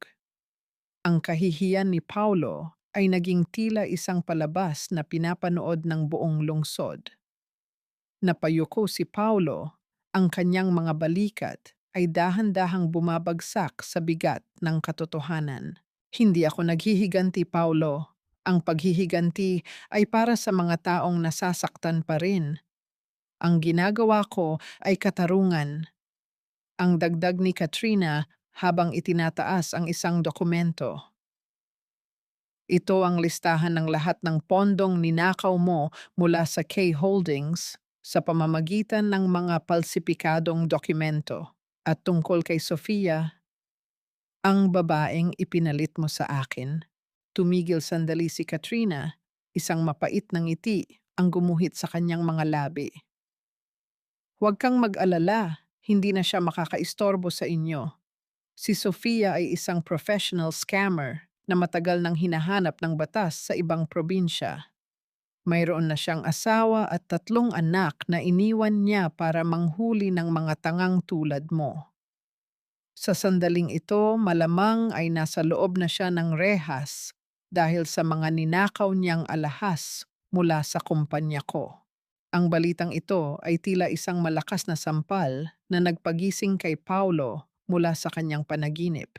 [SPEAKER 1] Ang kahihiyan ni Paulo ay naging tila isang palabas na pinapanood ng buong lungsod. Napayuko si Paulo, ang kanyang mga balikat ay dahan-dahang bumabagsak sa bigat ng katotohanan. Hindi ako naghihiganti, Paulo. Ang paghihiganti ay para sa mga taong nasasaktan pa rin. Ang ginagawa ko ay katarungan. Ang dagdag ni Katrina habang itinataas ang isang dokumento. Ito ang listahan ng lahat ng pondong ninakaw mo mula sa K Holdings sa pamamagitan ng mga palsipikadong dokumento. At tungkol kay Sofia, ang babaeng ipinalit mo sa akin. Tumigil sandali si Katrina, isang mapait na ngiti ang gumuhit sa kanyang mga labi. Huwag kang mag-alala, hindi na siya makakaistorbo sa inyo. Si Sofia ay isang professional scammer na matagal nang hinahanap ng batas sa ibang probinsya. Mayroon na siyang asawa at 3 anak na iniwan niya para manghuli ng mga tangang tulad mo. Sa sandaling ito, malamang ay nasa loob na siya ng rehas dahil sa mga ninakaw niyang alahas mula sa kumpanya ko. Ang balitang ito ay tila isang malakas na sampal na nagpagising kay Paulo mula sa kanyang panaginip.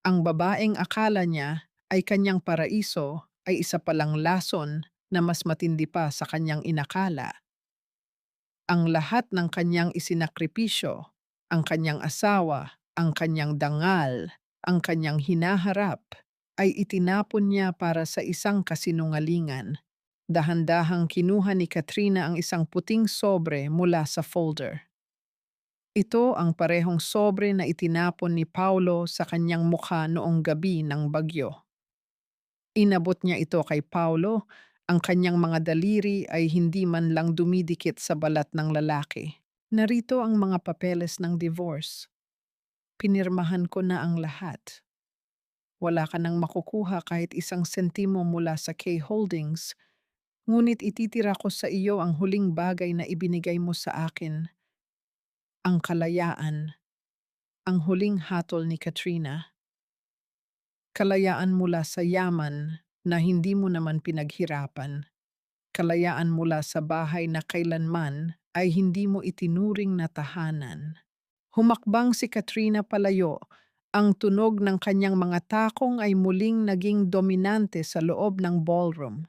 [SPEAKER 1] Ang babaeng akala niya ay kanyang paraiso ay isa palang lason na mas matindi pa sa kanyang inakala. Ang lahat ng kanyang isinakripisyo, ang kanyang asawa, ang kanyang dangal, ang kanyang hinaharap, ay itinapon niya para sa isang kasinungalingan. Dahan-dahang kinuha ni Katrina ang isang puting sobre mula sa folder. Ito ang parehong sobre na itinapon ni Paulo sa kanyang mukha noong gabi ng bagyo. Inabot niya ito kay Paulo, ang kanyang mga daliri ay hindi man lang dumidikit sa balat ng lalaki. Narito ang mga papeles ng divorce. Pinirmahan ko na ang lahat. Wala ka nang makukuha kahit 1 sentimo mula sa K Holdings, ngunit ititira ko sa iyo ang huling bagay na ibinigay mo sa akin, ang kalayaan, ang huling hatol ni Katrina. Kalayaan mula sa yaman na hindi mo naman pinaghirapan. Kalayaan mula sa bahay na kailanman ay hindi mo itinuring na tahanan. Humakbang si Katrina palayo. Ang tunog ng kanyang mga takong ay muling naging dominante sa loob ng ballroom.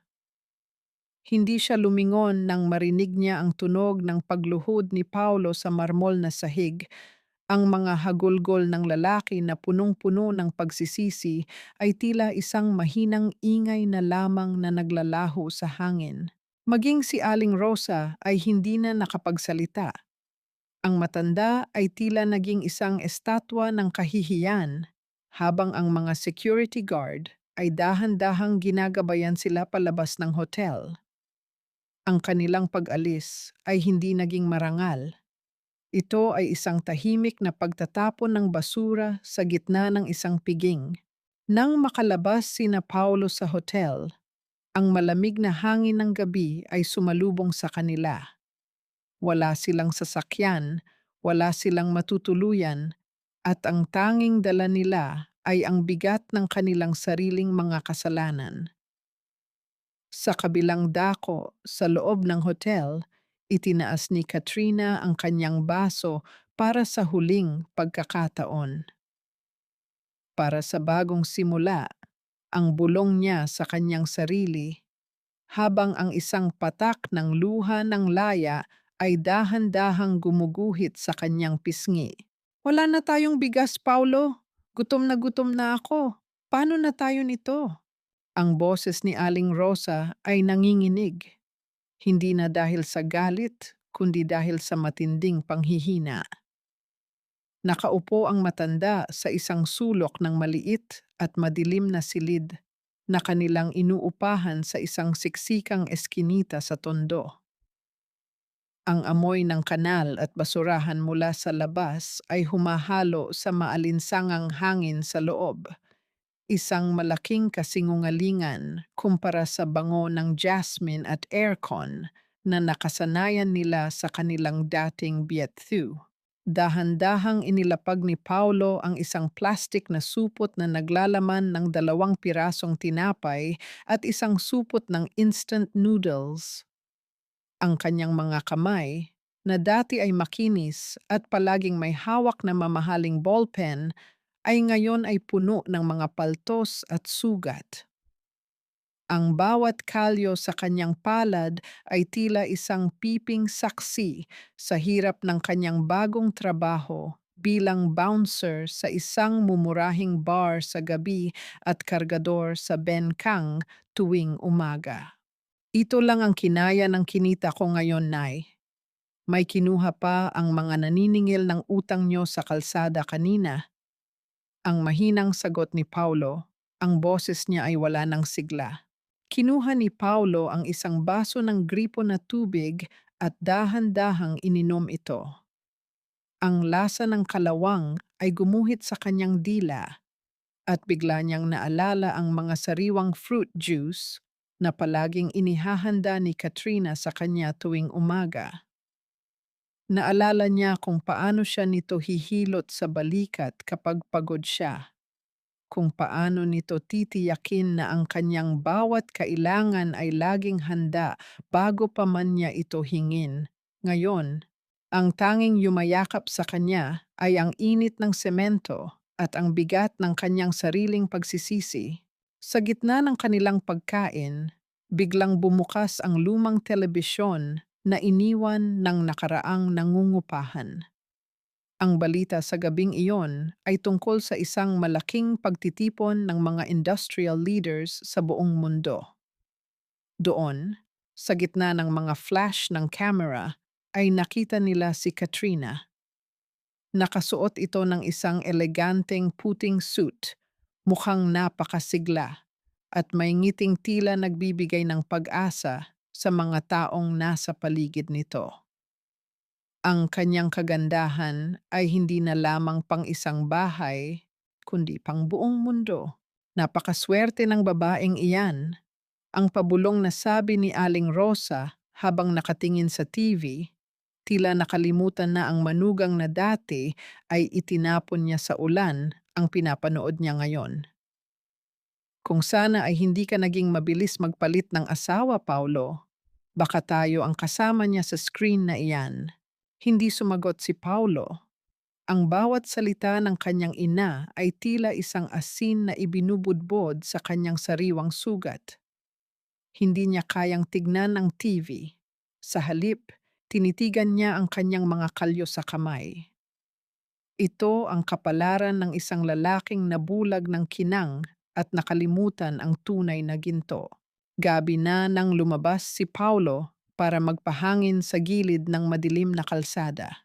[SPEAKER 1] Hindi siya lumingon nang marinig niya ang tunog ng pagluhod ni Paulo sa marmol na sahig. Ang mga hagulgol ng lalaki na punong-puno ng pagsisisi ay tila isang mahinang ingay na lamang na naglalaho sa hangin. Maging si Aling Rosa ay hindi na nakapagsalita. Ang matanda ay tila naging isang estatwa ng kahihiyan, habang ang mga security guard ay dahan-dahang ginagabayan sila palabas ng hotel. Ang kanilang pag-alis ay hindi naging marangal. Ito ay isang tahimik na pagtatapon ng basura sa gitna ng isang piging. Nang makalabas sina Paulo sa hotel, ang malamig na hangin ng gabi ay sumalubong sa kanila. Wala silang sasakyan, wala silang matutuluyan, at ang tanging dala nila ay ang bigat ng kanilang sariling mga kasalanan. Sa kabilang dako, sa loob ng hotel, itinaas ni Katrina ang kanyang baso para sa huling pagkakataon. Para sa bagong simula, ang bulong niya sa kanyang sarili, habang ang isang patak ng luha ng laya ay dahan-dahang gumuguhit sa kanyang pisngi. Wala na tayong bigas, Paulo. Gutom na ako. Paano na tayo nito? Ang boses ni Aling Rosa ay nanginginig, hindi na dahil sa galit, kundi dahil sa matinding panghihina. Nakaupo ang matanda sa isang sulok ng maliit at madilim na silid na kanilang inuupahan sa isang siksikang eskinita sa tondo. Ang amoy ng kanal at basurahan mula sa labas ay humahalo sa maalinsangang hangin sa loob, isang malaking kasinungalingan kumpara sa bango ng jasmine at aircon na nakasanayan nila sa kanilang dating Biethu. Dahan-dahang inilapag ni Paulo ang isang plastik na supot na naglalaman ng 2 pirasong tinapay at isang supot ng instant noodles. Ang kanyang mga kamay, na dati ay makinis at palaging may hawak na mamahaling ballpen, ay ngayon ay puno ng mga paltos at sugat. Ang bawat kalyo sa kanyang palad ay tila isang piping saksi sa hirap ng kanyang bagong trabaho bilang bouncer sa isang mumurahing bar sa gabi at kargador sa Benkang tuwing umaga. Ito lang ang kinaya ng kinita ko ngayon, Nay. May kinuha pa ang mga naniningil ng utang nyo sa kalsada kanina. Ang mahinang sagot ni Paulo, ang boses niya ay wala ng sigla. Kinuha ni Paulo ang isang baso ng gripo na tubig at dahan-dahang ininom ito. Ang lasa ng kalawang ay gumuhit sa kanyang dila at bigla niyang naalala ang mga sariwang fruit juice na palaging inihahanda ni Katrina sa kanya tuwing umaga. Naalala niya kung paano siya nito hihilot sa balikat kapag pagod siya, kung paano nito titiyakin na ang kanyang bawat kailangan ay laging handa bago pa man niya ito hingin. Ngayon, ang tanging yumayakap sa kanya ay ang init ng semento at ang bigat ng kanyang sariling pagsisisi. Sa gitna ng kanilang pagkain, biglang bumukas ang lumang telebisyon na iniwan ng nakaraang nangungupahan. Ang balita sa gabing iyon ay tungkol sa isang malaking pagtitipon ng mga industrial leaders sa buong mundo. Doon, sa gitna ng mga flash ng camera, ay nakita nila si Katrina. Nakasuot ito ng isang eleganteng puting suit, mukhang napakasigla, at may ngiting tila nagbibigay ng pag-asa sa mga taong nasa paligid nito. Ang kanyang kagandahan ay hindi na lamang pang isang bahay, kundi pang buong mundo. Napakaswerte ng babaeng iyan, ang pabulong na sabi ni Aling Rosa habang nakatingin sa TV, tila nakalimutan na ang manugang na dati ay itinapon niya sa ulan ang pinapanood niya ngayon. Kung sana ay hindi ka naging mabilis magpalit ng asawa, Paulo, baka tayo ang kasama niya sa screen na iyan. Hindi sumagot si Paulo. Ang bawat salita ng kanyang ina ay tila isang asin na ibinubudbod sa kanyang sariwang sugat. Hindi niya kayang tignan ang TV. Sa halip, tinitigan niya ang kanyang mga kalyo sa kamay. Ito ang kapalaran ng isang lalaking nabulag ng kinang at nakalimutan ang tunay na ginto. Gabi na nang lumabas si Paulo para magpahangin sa gilid ng madilim na kalsada.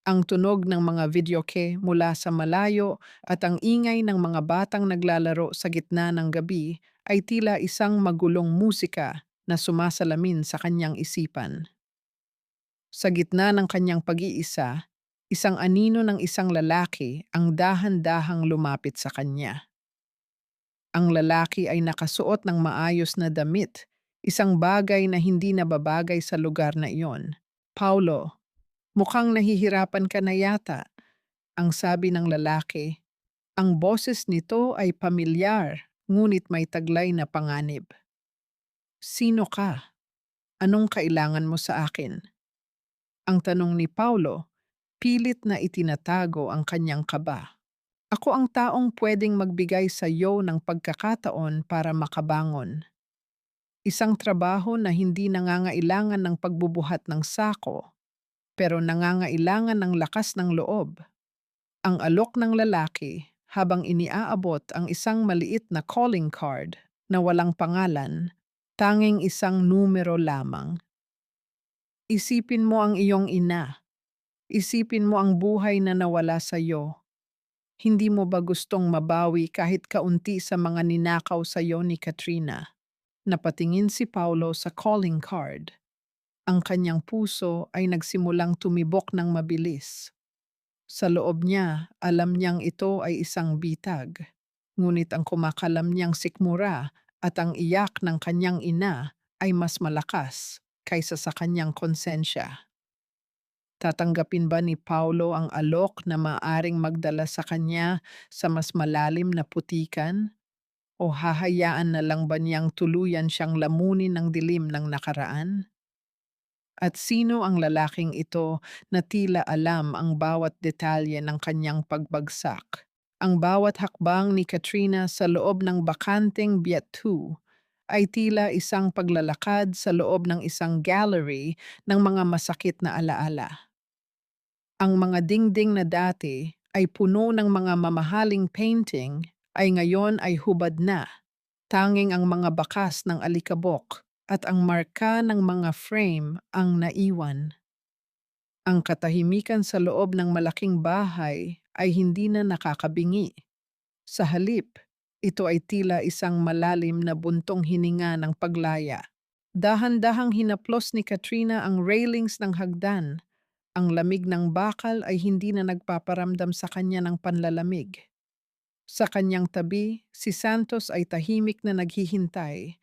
[SPEAKER 1] Ang tunog ng mga videoke mula sa malayo at ang ingay ng mga batang naglalaro sa gitna ng gabi ay tila isang magulong musika na sumasalamin sa kanyang isipan. Sa gitna ng kanyang pag-iisa, isang anino ng isang lalaki ang dahan-dahang lumapit sa kanya. Ang lalaki ay nakasuot ng maayos na damit, isang bagay na hindi nababagay sa lugar na iyon. Paulo, mukhang nahihirapan ka na yata, ang sabi ng lalaki, Ang boses nito ay pamilyar, ngunit may taglay na panganib. Sino ka? Anong kailangan mo sa akin? Ang tanong ni Paulo, pilit na itinatago ang kanyang kaba. Ako ang taong pwedeng magbigay sa iyo ng pagkakataon para makabangon. Isang trabaho na hindi nangangailangan ng pagbubuhat ng sako, pero nangangailangan ng lakas ng loob. Ang alok ng lalaki habang iniaabot ang isang maliit na calling card na walang pangalan, tanging isang numero lamang. Isipin mo ang iyong ina. Isipin mo ang buhay na nawala sa iyo. Hindi mo ba gustong mabawi kahit kaunti sa mga ninakaw sa iyo ni Katrina? Napatingin si Paulo sa calling card. Ang kanyang puso ay nagsimulang tumibok ng mabilis. Sa loob niya, alam niyang ito ay isang bitag. Ngunit ang kumakalam niyang sikmura at ang iyak ng kanyang ina ay mas malakas kaysa sa kanyang konsensya. Tatanggapin ba ni Paulo ang alok na maaring magdala sa kanya sa mas malalim na putikan? O hahayaan na lang ba niyang tuluyan siyang lamunin ng dilim ng nakaraan? At sino ang lalaking ito na tila alam ang bawat detalye ng kanyang pagbagsak? Ang bawat hakbang ni Katrina sa loob ng bakanteng Viet Thu ay tila isang paglalakad sa loob ng isang gallery ng mga masakit na alaala. Ang mga dingding na dati ay puno ng mga mamahaling painting ay ngayon ay hubad na. Tanging ang mga bakas ng alikabok at ang marka ng mga frame ang naiwan. Ang katahimikan sa loob ng malaking bahay ay hindi na nakakabingi. Sa halip, ito ay tila isang malalim na buntong hininga ng paglaya. Dahan-dahang hinaplos ni Katrina ang railings ng hagdan. Ang lamig ng bakal ay hindi na nagpaparamdam sa kanya ng panlalamig. Sa kanyang tabi, si Santos ay tahimik na naghihintay.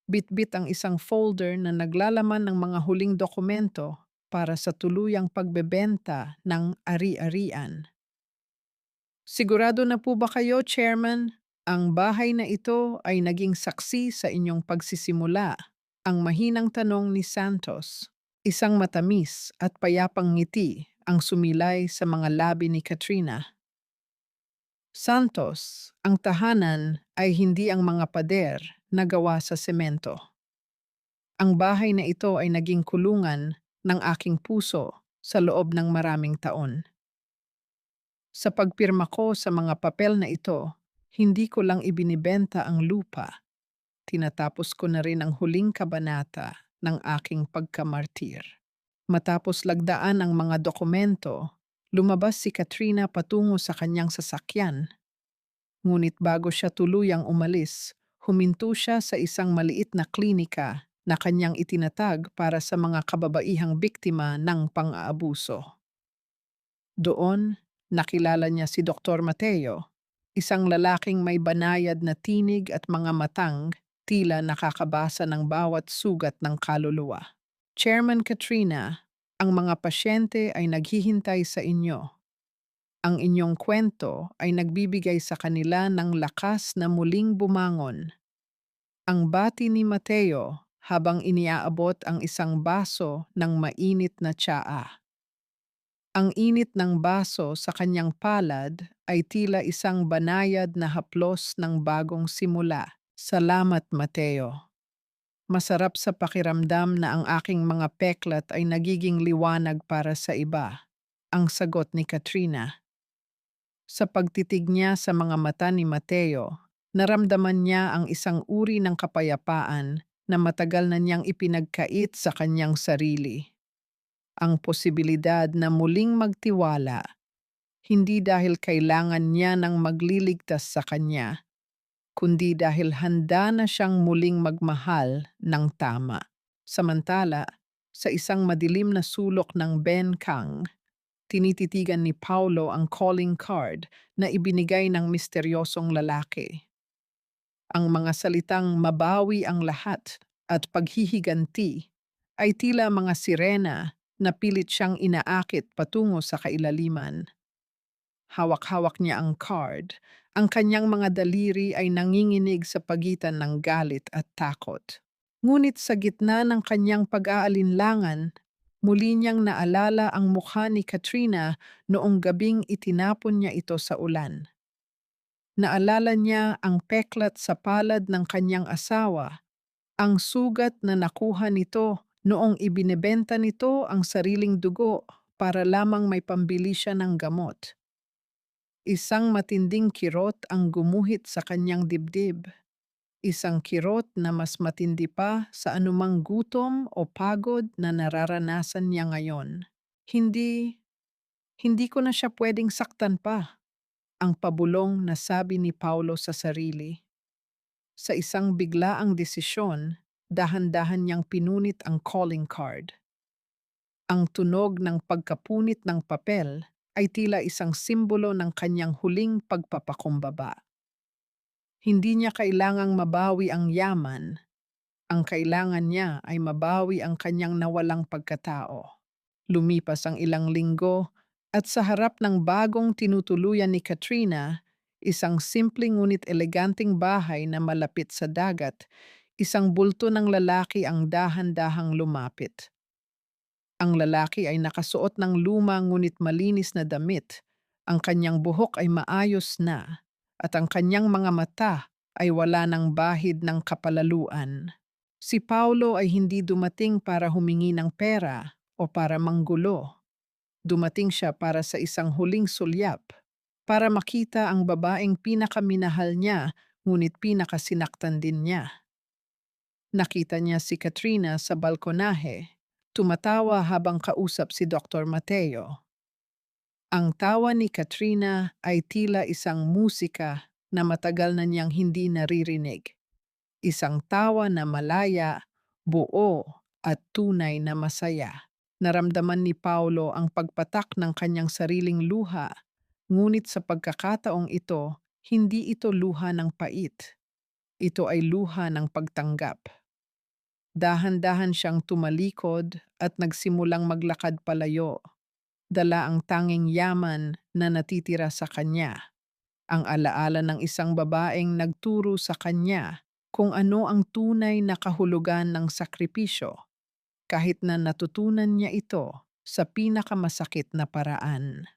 [SPEAKER 1] Bitbit ang isang folder na naglalaman ng mga huling dokumento para sa tuluyang pagbebenta ng ari-arian. Sigurado na po ba kayo, Chairman? Ang bahay na ito ay naging saksi sa inyong pagsisimula. Ang mahinang tanong ni Santos. Isang matamis at payapang ngiti ang sumilay sa mga labi ni Katrina. Santos, ang tahanan ay hindi ang mga pader na gawa sa semento. Ang bahay na ito ay naging kulungan ng aking puso sa loob ng maraming taon. Sa pagpirma ko sa mga papel na ito, hindi ko lang ibinibenta ang lupa. Tinatapos ko na rin ang huling kabanata ng aking pagkamartir. Matapos lagdaan ang mga dokumento, lumabas si Katrina patungo sa kanyang sasakyan. Ngunit bago siya tuluyang umalis, huminto siya sa isang maliit na klinika na kanyang itinatag para sa mga kababaihang biktima ng pang-aabuso. Doon, nakilala niya si Dr. Mateo, isang lalaking may banayad na tinig at mga matang tila nakakabasa ng bawat sugat ng kaluluwa. Chairman Katrina, ang mga pasyente ay naghihintay sa inyo. Ang inyong kwento ay nagbibigay sa kanila ng lakas na muling bumangon. Ang bati ni Mateo habang iniaabot ang isang baso ng mainit na tsaa. Ang init ng baso sa kanyang palad ay tila isang banayad na haplos ng bagong simula. Salamat, Mateo. Masarap sa pakiramdam na ang aking mga peklat ay nagiging liwanag para sa iba. Ang sagot ni Katrina. Sa pagtitig niya sa mga mata ni Mateo, naramdaman niya ang isang uri ng kapayapaan na matagal na niyang ipinagkait sa kanyang sarili. Ang posibilidad na muling magtiwala, hindi dahil kailangan niya ng magliligtas sa kanya, kundi dahil handa na siyang muling magmahal ng tama. Samantala, sa isang madilim na sulok ng Benkang, tinititigan ni Paulo ang calling card na ibinigay ng misteryosong lalaki. Ang mga salitang mabawi ang lahat at paghihiganti ay tila mga sirena na pilit siyang inaakit patungo sa kailaliman. Hawak-hawak niya ang card. Ang kanyang mga daliri ay nanginginig sa pagitan ng galit at takot. Ngunit sa gitna ng kanyang pag-aalinlangan, muli niyang naalala ang mukha ni Katrina noong gabing itinapon niya ito sa ulan. Naalala niya ang peklat sa palad ng kanyang asawa, ang sugat na nakuha nito noong ibinebenta nito ang sariling dugo para lamang may pambili siya ng gamot. Isang matinding kirot ang gumuhit sa kanyang dibdib. Isang kirot na mas matindi pa sa anumang gutom o pagod na nararanasan niya ngayon. Hindi, hindi ko na siya pwedeng saktan pa, ang pabulong na sabi ni Paulo sa sarili. Sa isang biglaang desisyon, dahan-dahan niyang pinunit ang calling card. Ang tunog ng pagkapunit ng papel ay tila isang simbolo ng kanyang huling pagpapakumbaba. Hindi niya kailangang mabawi ang yaman, ang kailangan niya ay mabawi ang kanyang nawalang pagkatao. Lumipas ang ilang linggo at sa harap ng bagong tinutuluyan ni Katrina, isang simpleng ngunit eleganteng bahay na malapit sa dagat, isang bulto ng lalaki ang dahan-dahang lumapit. Ang lalaki ay nakasuot ng luma ngunit malinis na damit. Ang kanyang buhok ay maayos na at ang kanyang mga mata ay wala ng bahid ng kapalaluan. Si Paulo ay hindi dumating para humingi ng pera o para manggulo. Dumating siya para sa isang huling sulyap, para makita ang babaeng pinakaminahal niya ngunit pinakasinaktan din niya. Nakita niya si Katrina sa balkonahe, tumatawa habang kausap si Dr. Mateo. Ang tawa ni Katrina ay tila isang musika na matagal na niyang hindi naririnig. Isang tawa na malaya, buo, at tunay na masaya. Naramdaman ni Paulo ang pagpatak ng kanyang sariling luha, ngunit sa pagkakataong ito, hindi ito luha ng pait. Ito ay luha ng pagtanggap. Dahan-dahan siyang tumalikod at nagsimulang maglakad palayo. Dala ang tanging yaman na natitira sa kanya, ang alaala ng isang babaeng nagturo sa kanya kung ano ang tunay na kahulugan ng sakripisyo, kahit na natutunan niya ito sa pinakamasakit na paraan.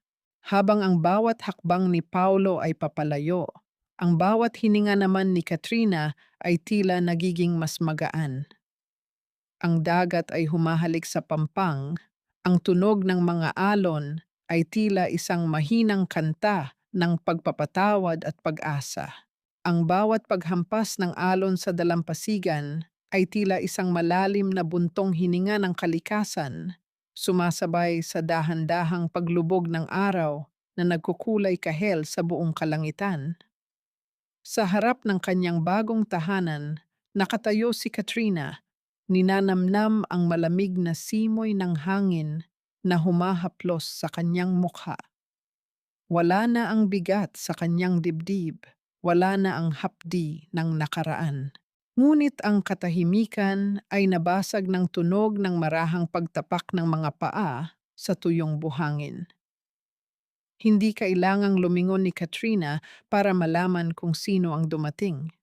[SPEAKER 1] Habang ang bawat hakbang ni Paulo ay papalayo, ang bawat hininga naman ni Katrina ay tila nagiging mas magaan. Ang dagat ay humahalik sa pampang, ang tunog ng mga alon ay tila isang mahinang kanta ng pagpapatawad at pag-asa. Ang bawat paghampas ng alon sa dalampasigan ay tila isang malalim na buntong hininga ng kalikasan, sumasabay sa dahan-dahang paglubog ng araw na nagkukulay kahel sa buong kalangitan. Sa harap ng kanyang bagong tahanan, nakatayo si Katrina, ninanamnam ang malamig na simoy ng hangin na humahaplos sa kanyang mukha. Wala na ang bigat sa kanyang dibdib, wala na ang hapdi ng nakaraan. Ngunit ang katahimikan ay nabasag ng tunog ng marahang pagtapak ng mga paa sa tuyong buhangin. Hindi kailangang lumingon ni Katrina para malaman kung sino ang dumating.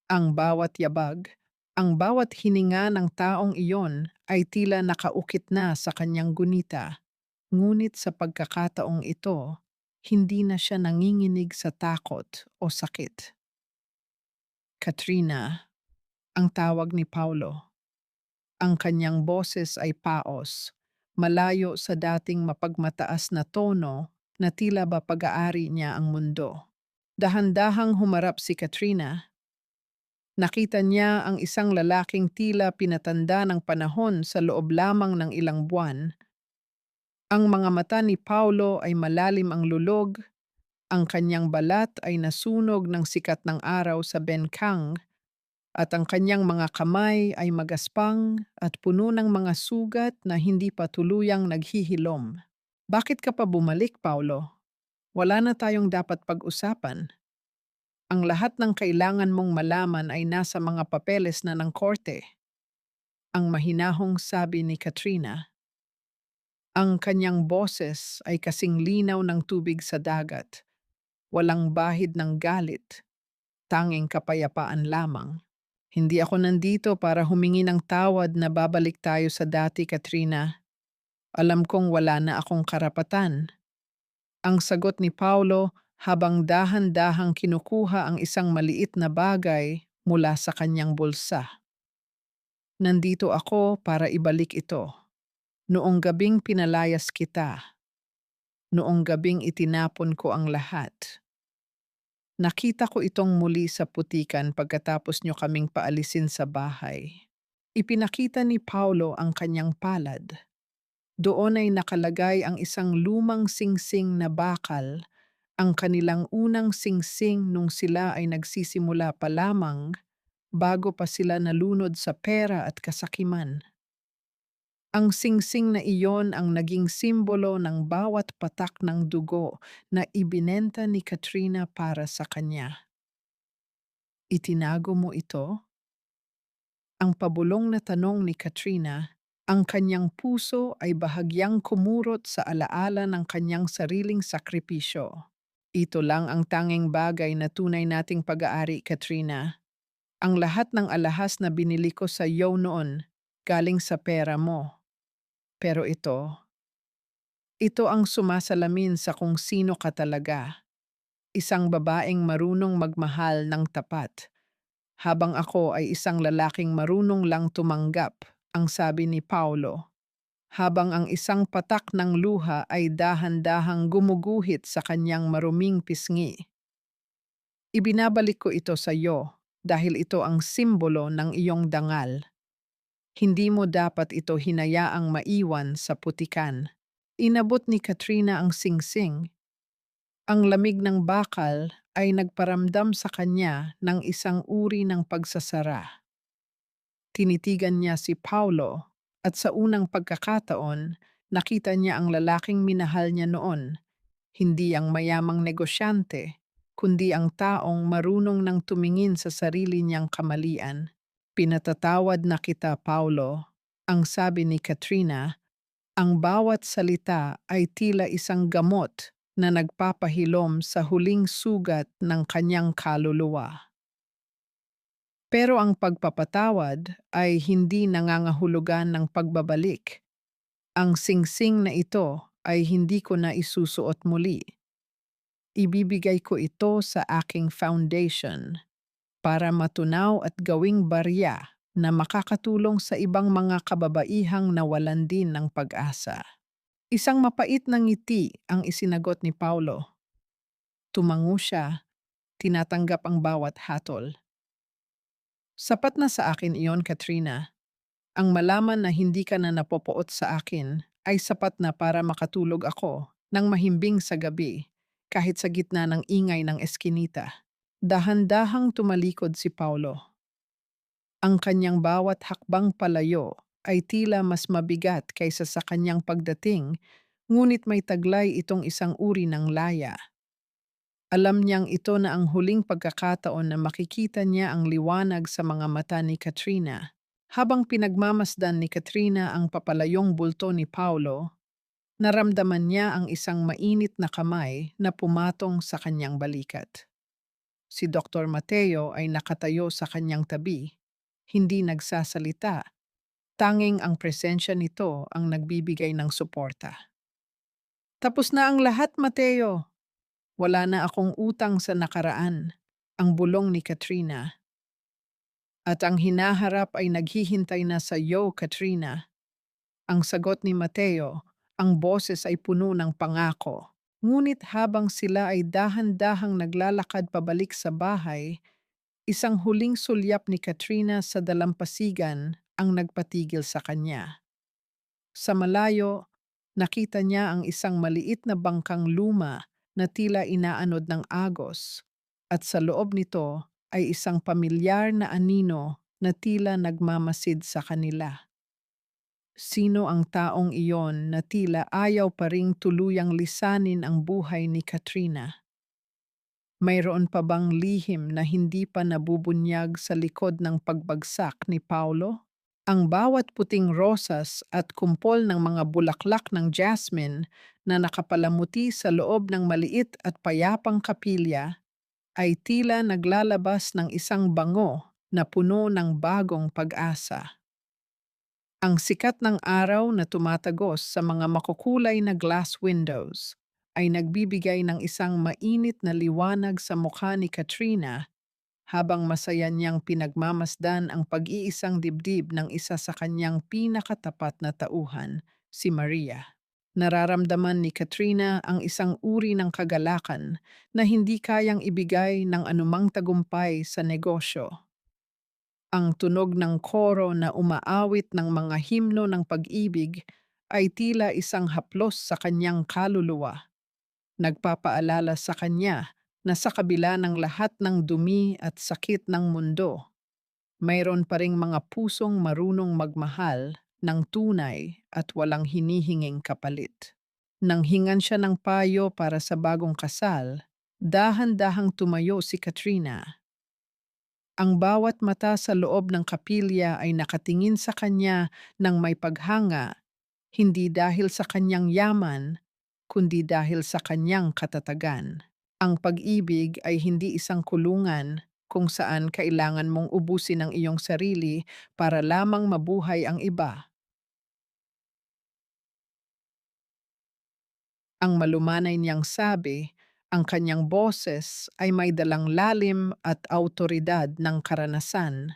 [SPEAKER 1] Ang bawat yabag, ang bawat hininga ng taong iyon ay tila nakaukit na sa kanyang gunita. Ngunit sa pagkakataong ito, hindi na siya nanginginig sa takot o sakit. Katrina, ang tawag ni Paulo. Ang kanyang boses ay paos, malayo sa dating mapagmataas na tono na tila ba pag-aari niya ang mundo. Dahan-dahang humarap si Katrina. Nakita niya ang isang lalaking tila pinatanda ng panahon sa loob lamang ng ilang buwan. Ang mga mata ni Paulo ay malalim ang lulog, ang kanyang balat ay nasunog ng sikat ng araw sa benkang, at ang kanyang mga kamay ay magaspang at puno ng mga sugat na hindi pa tuluyang naghihilom. Bakit ka pa bumalik, Paulo? Wala na tayong dapat pag-usapan. Ang lahat ng kailangan mong malaman ay nasa mga papeles na ng korte. Ang mahinahong sabi ni Katrina. Ang kanyang boses ay kasing linaw ng tubig sa dagat, walang bahid ng galit, tanging kapayapaan lamang. Hindi ako nandito para humingi ng tawad na babalik tayo sa dati, Katrina. Alam kong wala na akong karapatan. Ang sagot ni Paulo habang dahan-dahang kinukuha ang isang maliit na bagay mula sa kanyang bulsa. Nandito ako para ibalik ito. Noong gabing pinalayas kita, noong gabing itinapon ko ang lahat. Nakita ko itong muli sa putikan pagkatapos nyo kaming paalisin sa bahay. Ipinakita ni Paulo ang kanyang palad. Doon ay nakalagay ang isang lumang singsing na bakal, ang kanilang unang singsing nung sila ay nagsisimula pa lamang bago pa sila nalunod sa pera at kasakiman. Ang singsing na iyon ang naging simbolo ng bawat patak ng dugo na ibinenta ni Katrina para sa kanya. Itinago mo ito? Ang pabulong na tanong ni Katrina, ang kanyang puso ay bahagyang kumurot sa alaala ng kanyang sariling sakripisyo. Ito lang ang tanging bagay na tunay nating pag-aari, Katrina. Ang lahat ng alahas na binili ko sa iyo noon, galing sa pera mo. Pero ito ang sumasalamin sa kung sino ka talaga. Isang babaeng marunong magmahal ng tapat. Habang ako ay isang lalaking marunong lang tumanggap, ang sabi ni Paulo. Habang ang isang patak ng luha ay dahan-dahang gumuguhit sa kanyang maruming pisngi. Ibinabalik ko ito sa iyo dahil ito ang simbolo ng iyong dangal. Hindi mo dapat ito hinayaang maiwan sa putikan. Inabot ni Katrina ang singsing. Ang lamig ng bakal ay nagparamdam sa kanya ng isang uri ng pagsasara. Tinitigan niya si Paulo at sa unang pagkakataon, nakita niya ang lalaking minahal niya noon, hindi ang mayamang negosyante, kundi ang taong marunong nang tumingin sa sarili niyang kamalian. Pinatatawad na kita, Paulo, ang sabi ni Katrina, ang bawat salita ay tila isang gamot na nagpapahilom sa huling sugat ng kanyang kaluluwa. Pero ang pagpapatawad ay hindi nangangahulugan ng pagbabalik. Ang singsing na ito ay hindi ko na isusuot muli. Ibibigay ko ito sa aking foundation para matunaw at gawing barya na makakatulong sa ibang mga kababaihang nawalan din ng pag-asa. Isang mapait na ngiti ang isinagot ni Paulo. Tumango siya, tinatanggap ang bawat hatol. Sapat na sa akin iyon, Katrina. Ang malaman na hindi ka na napopoot sa akin ay sapat na para makatulog ako ng mahimbing sa gabi kahit sa gitna ng ingay ng eskinita. Dahan-dahang tumalikod si Paulo. Ang kanyang bawat hakbang palayo ay tila mas mabigat kaysa sa kanyang pagdating, ngunit may taglay itong isang uri ng laya. Alam niyang ito na ang huling pagkakataon na makikita niya ang liwanag sa mga mata ni Katrina. Habang pinagmamasdan ni Katrina ang papalayong bulto ni Paulo, naramdaman niya ang isang mainit na kamay na pumatong sa kanyang balikat. Si Dr. Mateo ay nakatayo sa kanyang tabi, hindi nagsasalita, tanging ang presensya nito ang nagbibigay ng suporta. Tapos na ang lahat, Mateo. Wala na akong utang sa nakaraan, ang bulong ni Katrina. At ang hinaharap ay naghihintay na sa iyo, Katrina. Ang sagot ni Mateo, ang boses ay puno ng pangako. Ngunit habang sila ay dahan-dahang naglalakad pabalik sa bahay, isang huling sulyap ni Katrina sa dalampasigan ang nagpatigil sa kanya. Sa malayo, nakita niya ang isang maliit na bangkang luma na tila inaanod ng agos, at sa loob nito ay isang pamilyar na anino na tila nagmamasid sa kanila. Sino ang taong iyon na tila ayaw pa ring tuluyang lisanin ang buhay ni Katrina? Mayroon pa bang lihim na hindi pa nabubunyag sa likod ng pagbagsak ni Paulo? Ang bawat puting rosas at kumpol ng mga bulaklak ng jasmine na nakapalamuti sa loob ng maliit at payapang kapilya ay tila naglalabas ng isang bango na puno ng bagong pag-asa. Ang sikat ng araw na tumatagos sa mga makukulay na glass windows ay nagbibigay ng isang mainit na liwanag sa mukha ni Katrina habang masaya niyang pinagmamasdan ang pag-iisang dibdib ng isa sa kanyang pinakatapat na tauhan, si Maria. Nararamdaman ni Katrina ang isang uri ng kagalakan na hindi kayang ibigay ng anumang tagumpay sa negosyo. Ang tunog ng koro na umaawit ng mga himno ng pag-ibig ay tila isang haplos sa kanyang kaluluwa, nagpapaalala sa kanya na sa kabila ng lahat ng dumi at sakit ng mundo, mayroon pa ring mga pusong marunong magmahal ng tunay at walang hinihinging kapalit. Nang hingan siya ng payo para sa bagong kasal, dahan-dahang tumayo si Katrina. Ang bawat mata sa loob ng kapilya ay nakatingin sa kanya ng may paghanga, hindi dahil sa kanyang yaman, kundi dahil sa kanyang katatagan. Ang pag-ibig ay hindi isang kulungan kung saan kailangan mong ubusin ang iyong sarili para lamang mabuhay ang iba. Ang malumanay niyang sabi, ang kanyang boses ay may dalang lalim at autoridad ng karanasan.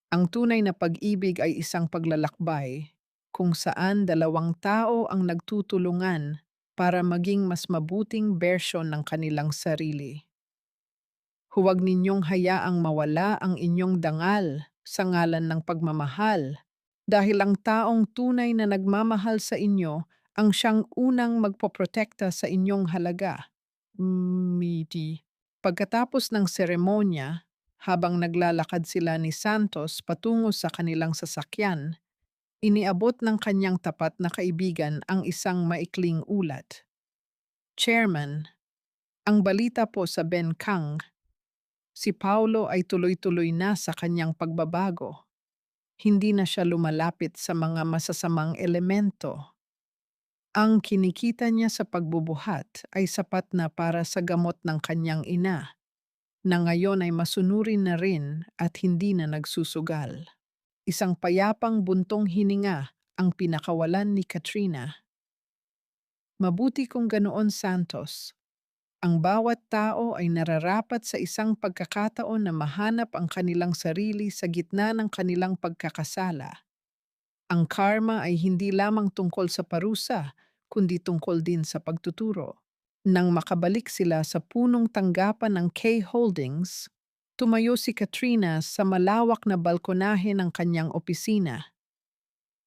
[SPEAKER 1] Ang tunay na pag-ibig ay isang paglalakbay kung saan dalawang tao ang nagtutulungan para maging mas mabuting bersyon ng kanilang sarili. Huwag ninyong hayaang mawala ang inyong dangal sa ngalan ng pagmamahal dahil ang taong tunay na nagmamahal sa inyo ang siyang unang magpoprotekta sa inyong halaga. Miti. Pagkatapos ng seremonya, habang naglalakad sila ni Santos patungo sa kanilang sasakyan, iniabot ng kanyang tapat na kaibigan ang isang maikling ulat. Chairman, ang balita po sa Benkang, si Paulo ay tuloy-tuloy na sa kanyang pagbabago. Hindi na siya lumalapit sa mga masasamang elemento. Ang kinikita niya sa pagbubuhat ay sapat na para sa gamot ng kanyang ina, na ngayon ay masunurin na rin at hindi na nagsusugal. Isang payapang buntong hininga ang pinakawalan ni Katrina. Mabuti kung ganoon, Santos. Ang bawat tao ay nararapat sa isang pagkakataon na mahanap ang kanilang sarili sa gitna ng kanilang pagkakasala. Ang karma ay hindi lamang tungkol sa parusa, kundi tungkol din sa pagtuturo. Nang makabalik sila sa punong tanggapan ng K Holdings, tumayo si Katrina sa malawak na balkonahe ng kanyang opisina.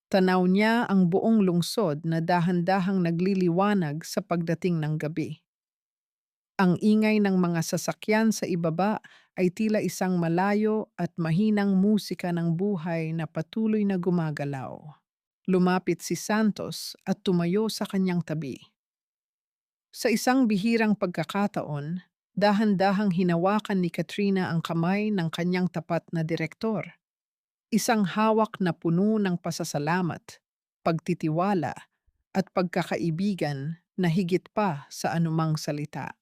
[SPEAKER 1] Tanaw niya ang buong lungsod na dahan-dahang nagliliwanag sa pagdating ng gabi. Ang ingay ng mga sasakyan sa ibaba ay tila isang malayo at mahinang musika ng buhay na patuloy na gumagalaw. Lumapit si Santos at tumayo sa kanyang tabi. Sa isang bihirang pagkakataon, dahan-dahang hinawakan ni Katrina ang kamay ng kanyang tapat na direktor. Isang hawak na puno ng pasasalamat, pagtitiwala, at pagkakaibigan na higit pa sa anumang salita.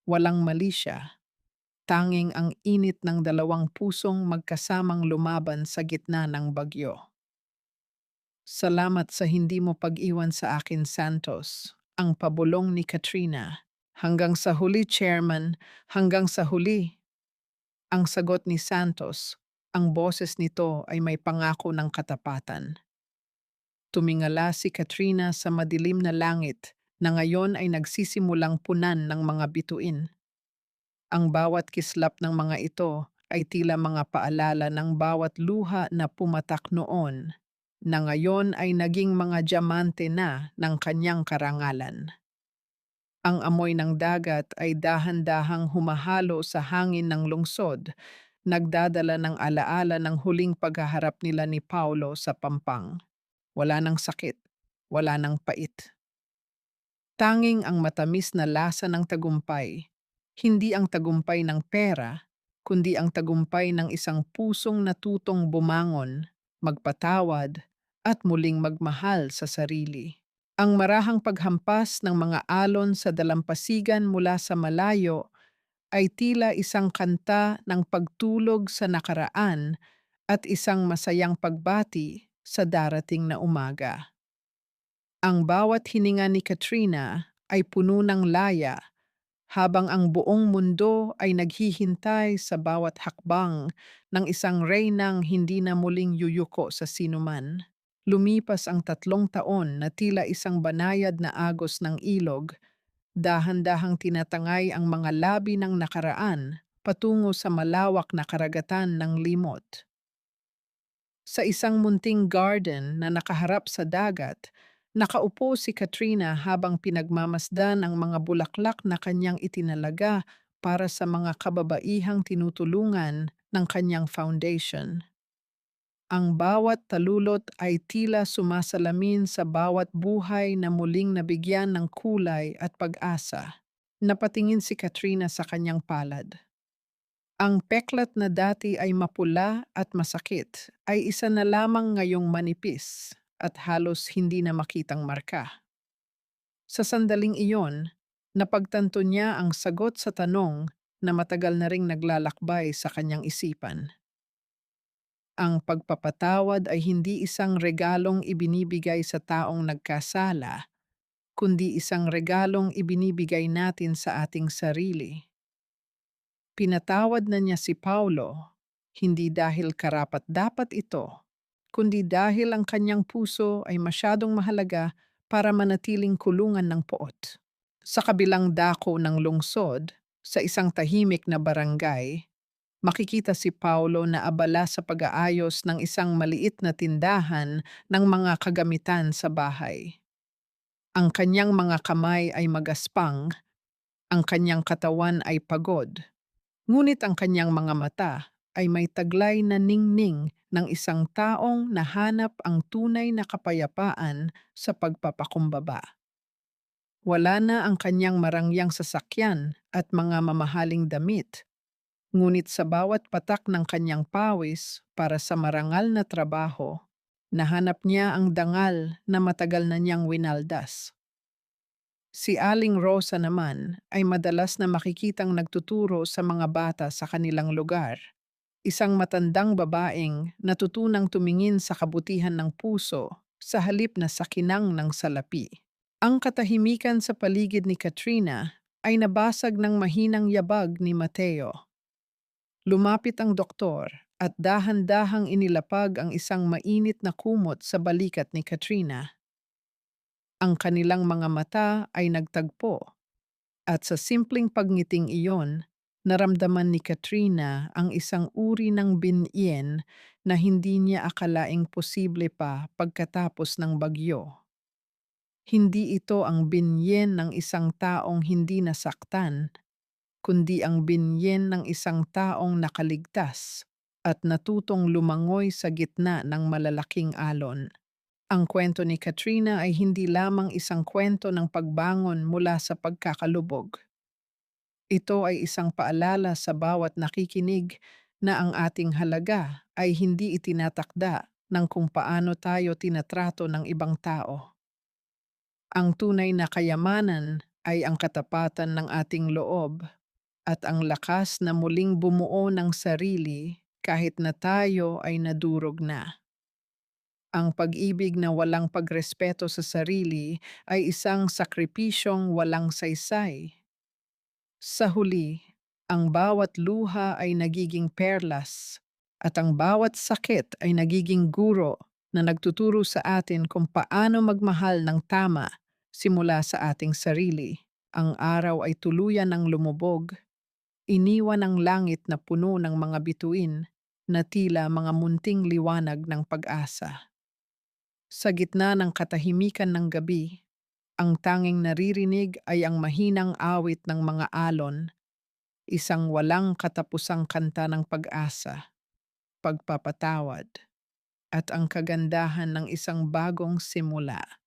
[SPEAKER 1] Walang mali siya, tanging ang init ng dalawang pusong magkasamang lumaban sa gitna ng bagyo. Salamat sa hindi mo pag-iwan sa akin, Santos, ang pabulong ni Katrina. Hanggang sa huli, Chairman, hanggang sa huli. Ang sagot ni Santos, ang boses nito ay may pangako ng katapatan. Tumingala si Katrina sa madilim na langit na ngayon ay nagsisimulang punan ng mga bituin. Ang bawat kislap ng mga ito ay tila mga paalala ng bawat luha na pumatak noon, na ngayon ay naging mga diamante na ng kanyang karangalan. Ang amoy ng dagat ay dahan-dahang humahalo sa hangin ng lungsod, nagdadala ng alaala ng huling paghaharap nila ni Paulo sa Pampang. Wala ng sakit, wala ng pait. Tanging ang matamis na lasa ng tagumpay, hindi ang tagumpay ng pera, kundi ang tagumpay ng isang pusong natutong bumangon, magpatawad, at muling magmahal sa sarili. Ang marahang paghampas ng mga alon sa dalampasigan mula sa malayo ay tila isang kanta ng pagtulog sa nakaraan at isang masayang pagbati sa darating na umaga. Ang bawat hininga ni Katrina ay puno ng laya habang ang buong mundo ay naghihintay sa bawat hakbang ng isang reynang hindi na muling yuyuko sa sinuman. Lumipas ang 3 taon na tila isang banayad na agos ng ilog, dahan-dahang tinatangay ang mga labi ng nakaraan patungo sa malawak na karagatan ng limot. Sa isang munting garden na nakaharap sa dagat, nakaupo si Katrina habang pinagmamasdan ang mga bulaklak na kanyang itinalaga para sa mga kababaihang tinutulungan ng kanyang foundation. Ang bawat talulot ay tila sumasalamin sa bawat buhay na muling nabigyan ng kulay at pag-asa. Napatingin si Katrina sa kanyang palad. Ang peklat na dati ay mapula at masakit ay isa na lamang ngayong manipis at halos hindi na makitang marka. Sa sandaling iyon, napagtanto niya ang sagot sa tanong na matagal na ring naglalakbay sa kanyang isipan. Ang pagpapatawad ay hindi isang regalong ibinibigay sa taong nagkasala, kundi isang regalong ibinibigay natin sa ating sarili. Pinatawad na niya si Paulo, hindi dahil karapat-dapat ito, kundi dahil ang kanyang puso ay masyadong mahalaga para manatiling kulungan ng poot. Sa kabilang dako ng lungsod, sa isang tahimik na barangay, makikita si Paulo na abala sa pag-aayos ng isang maliit na tindahan ng mga kagamitan sa bahay. Ang kanyang mga kamay ay magaspang, ang kanyang katawan ay pagod, ngunit ang kanyang mga mata ay may taglay na ningning ng isang taong nahanap ang tunay na kapayapaan sa pagpapakumbaba. Wala na ang kanyang marangyang sasakyan at mga mamahaling damit, ngunit sa bawat patak ng kanyang pawis para sa marangal na trabaho, nahanap niya ang dangal na matagal na niyang winaldas. Si Aling Rosa naman ay madalas na makikitang nagtuturo sa mga bata sa kanilang lugar. Isang matandang babaeng natutunang tumingin sa kabutihan ng puso sa halip na sa kinang ng salapi. Ang katahimikan sa paligid ni Katrina ay nabasag ng mahinang yabag ni Mateo. Lumapit ang doktor at dahan-dahang inilapag ang isang mainit na kumot sa balikat ni Katrina. Ang kanilang mga mata ay nagtagpo at sa simpleng pagngiting iyon, naramdaman ni Katrina ang isang uri ng binyen na hindi niya akalaing posible pa pagkatapos ng bagyo. Hindi ito ang binyen ng isang taong hindi nasaktan, kundi ang binyen ng isang taong nakaligtas at natutong lumangoy sa gitna ng malalaking alon. Ang kwento ni Katrina ay hindi lamang isang kwento ng pagbangon mula sa pagkakalubog. Ito ay isang paalala sa bawat nakikinig na ang ating halaga ay hindi itinatakda ng kung paano tayo tinatrato ng ibang tao. Ang tunay na kayamanan ay ang katapatan ng ating loob at ang lakas na muling bumuo ng sarili kahit na tayo ay nadurog na. Ang pag-ibig na walang pagrespeto sa sarili ay isang sakripisyong walang saysay. Sa huli, ang bawat luha ay nagiging perlas at ang bawat sakit ay nagiging guro na nagtuturo sa atin kung paano magmahal ng tama simula sa ating sarili. Ang araw ay tuluyan ng lumubog, iniwan ang langit na puno ng mga bituin na tila mga munting liwanag ng pag-asa. Sa gitna ng katahimikan ng gabi, ang tanging naririnig ay ang mahinang awit ng mga alon, isang walang katapusang kanta ng pag-asa, pagpapatawad, at ang kagandahan ng isang bagong simula.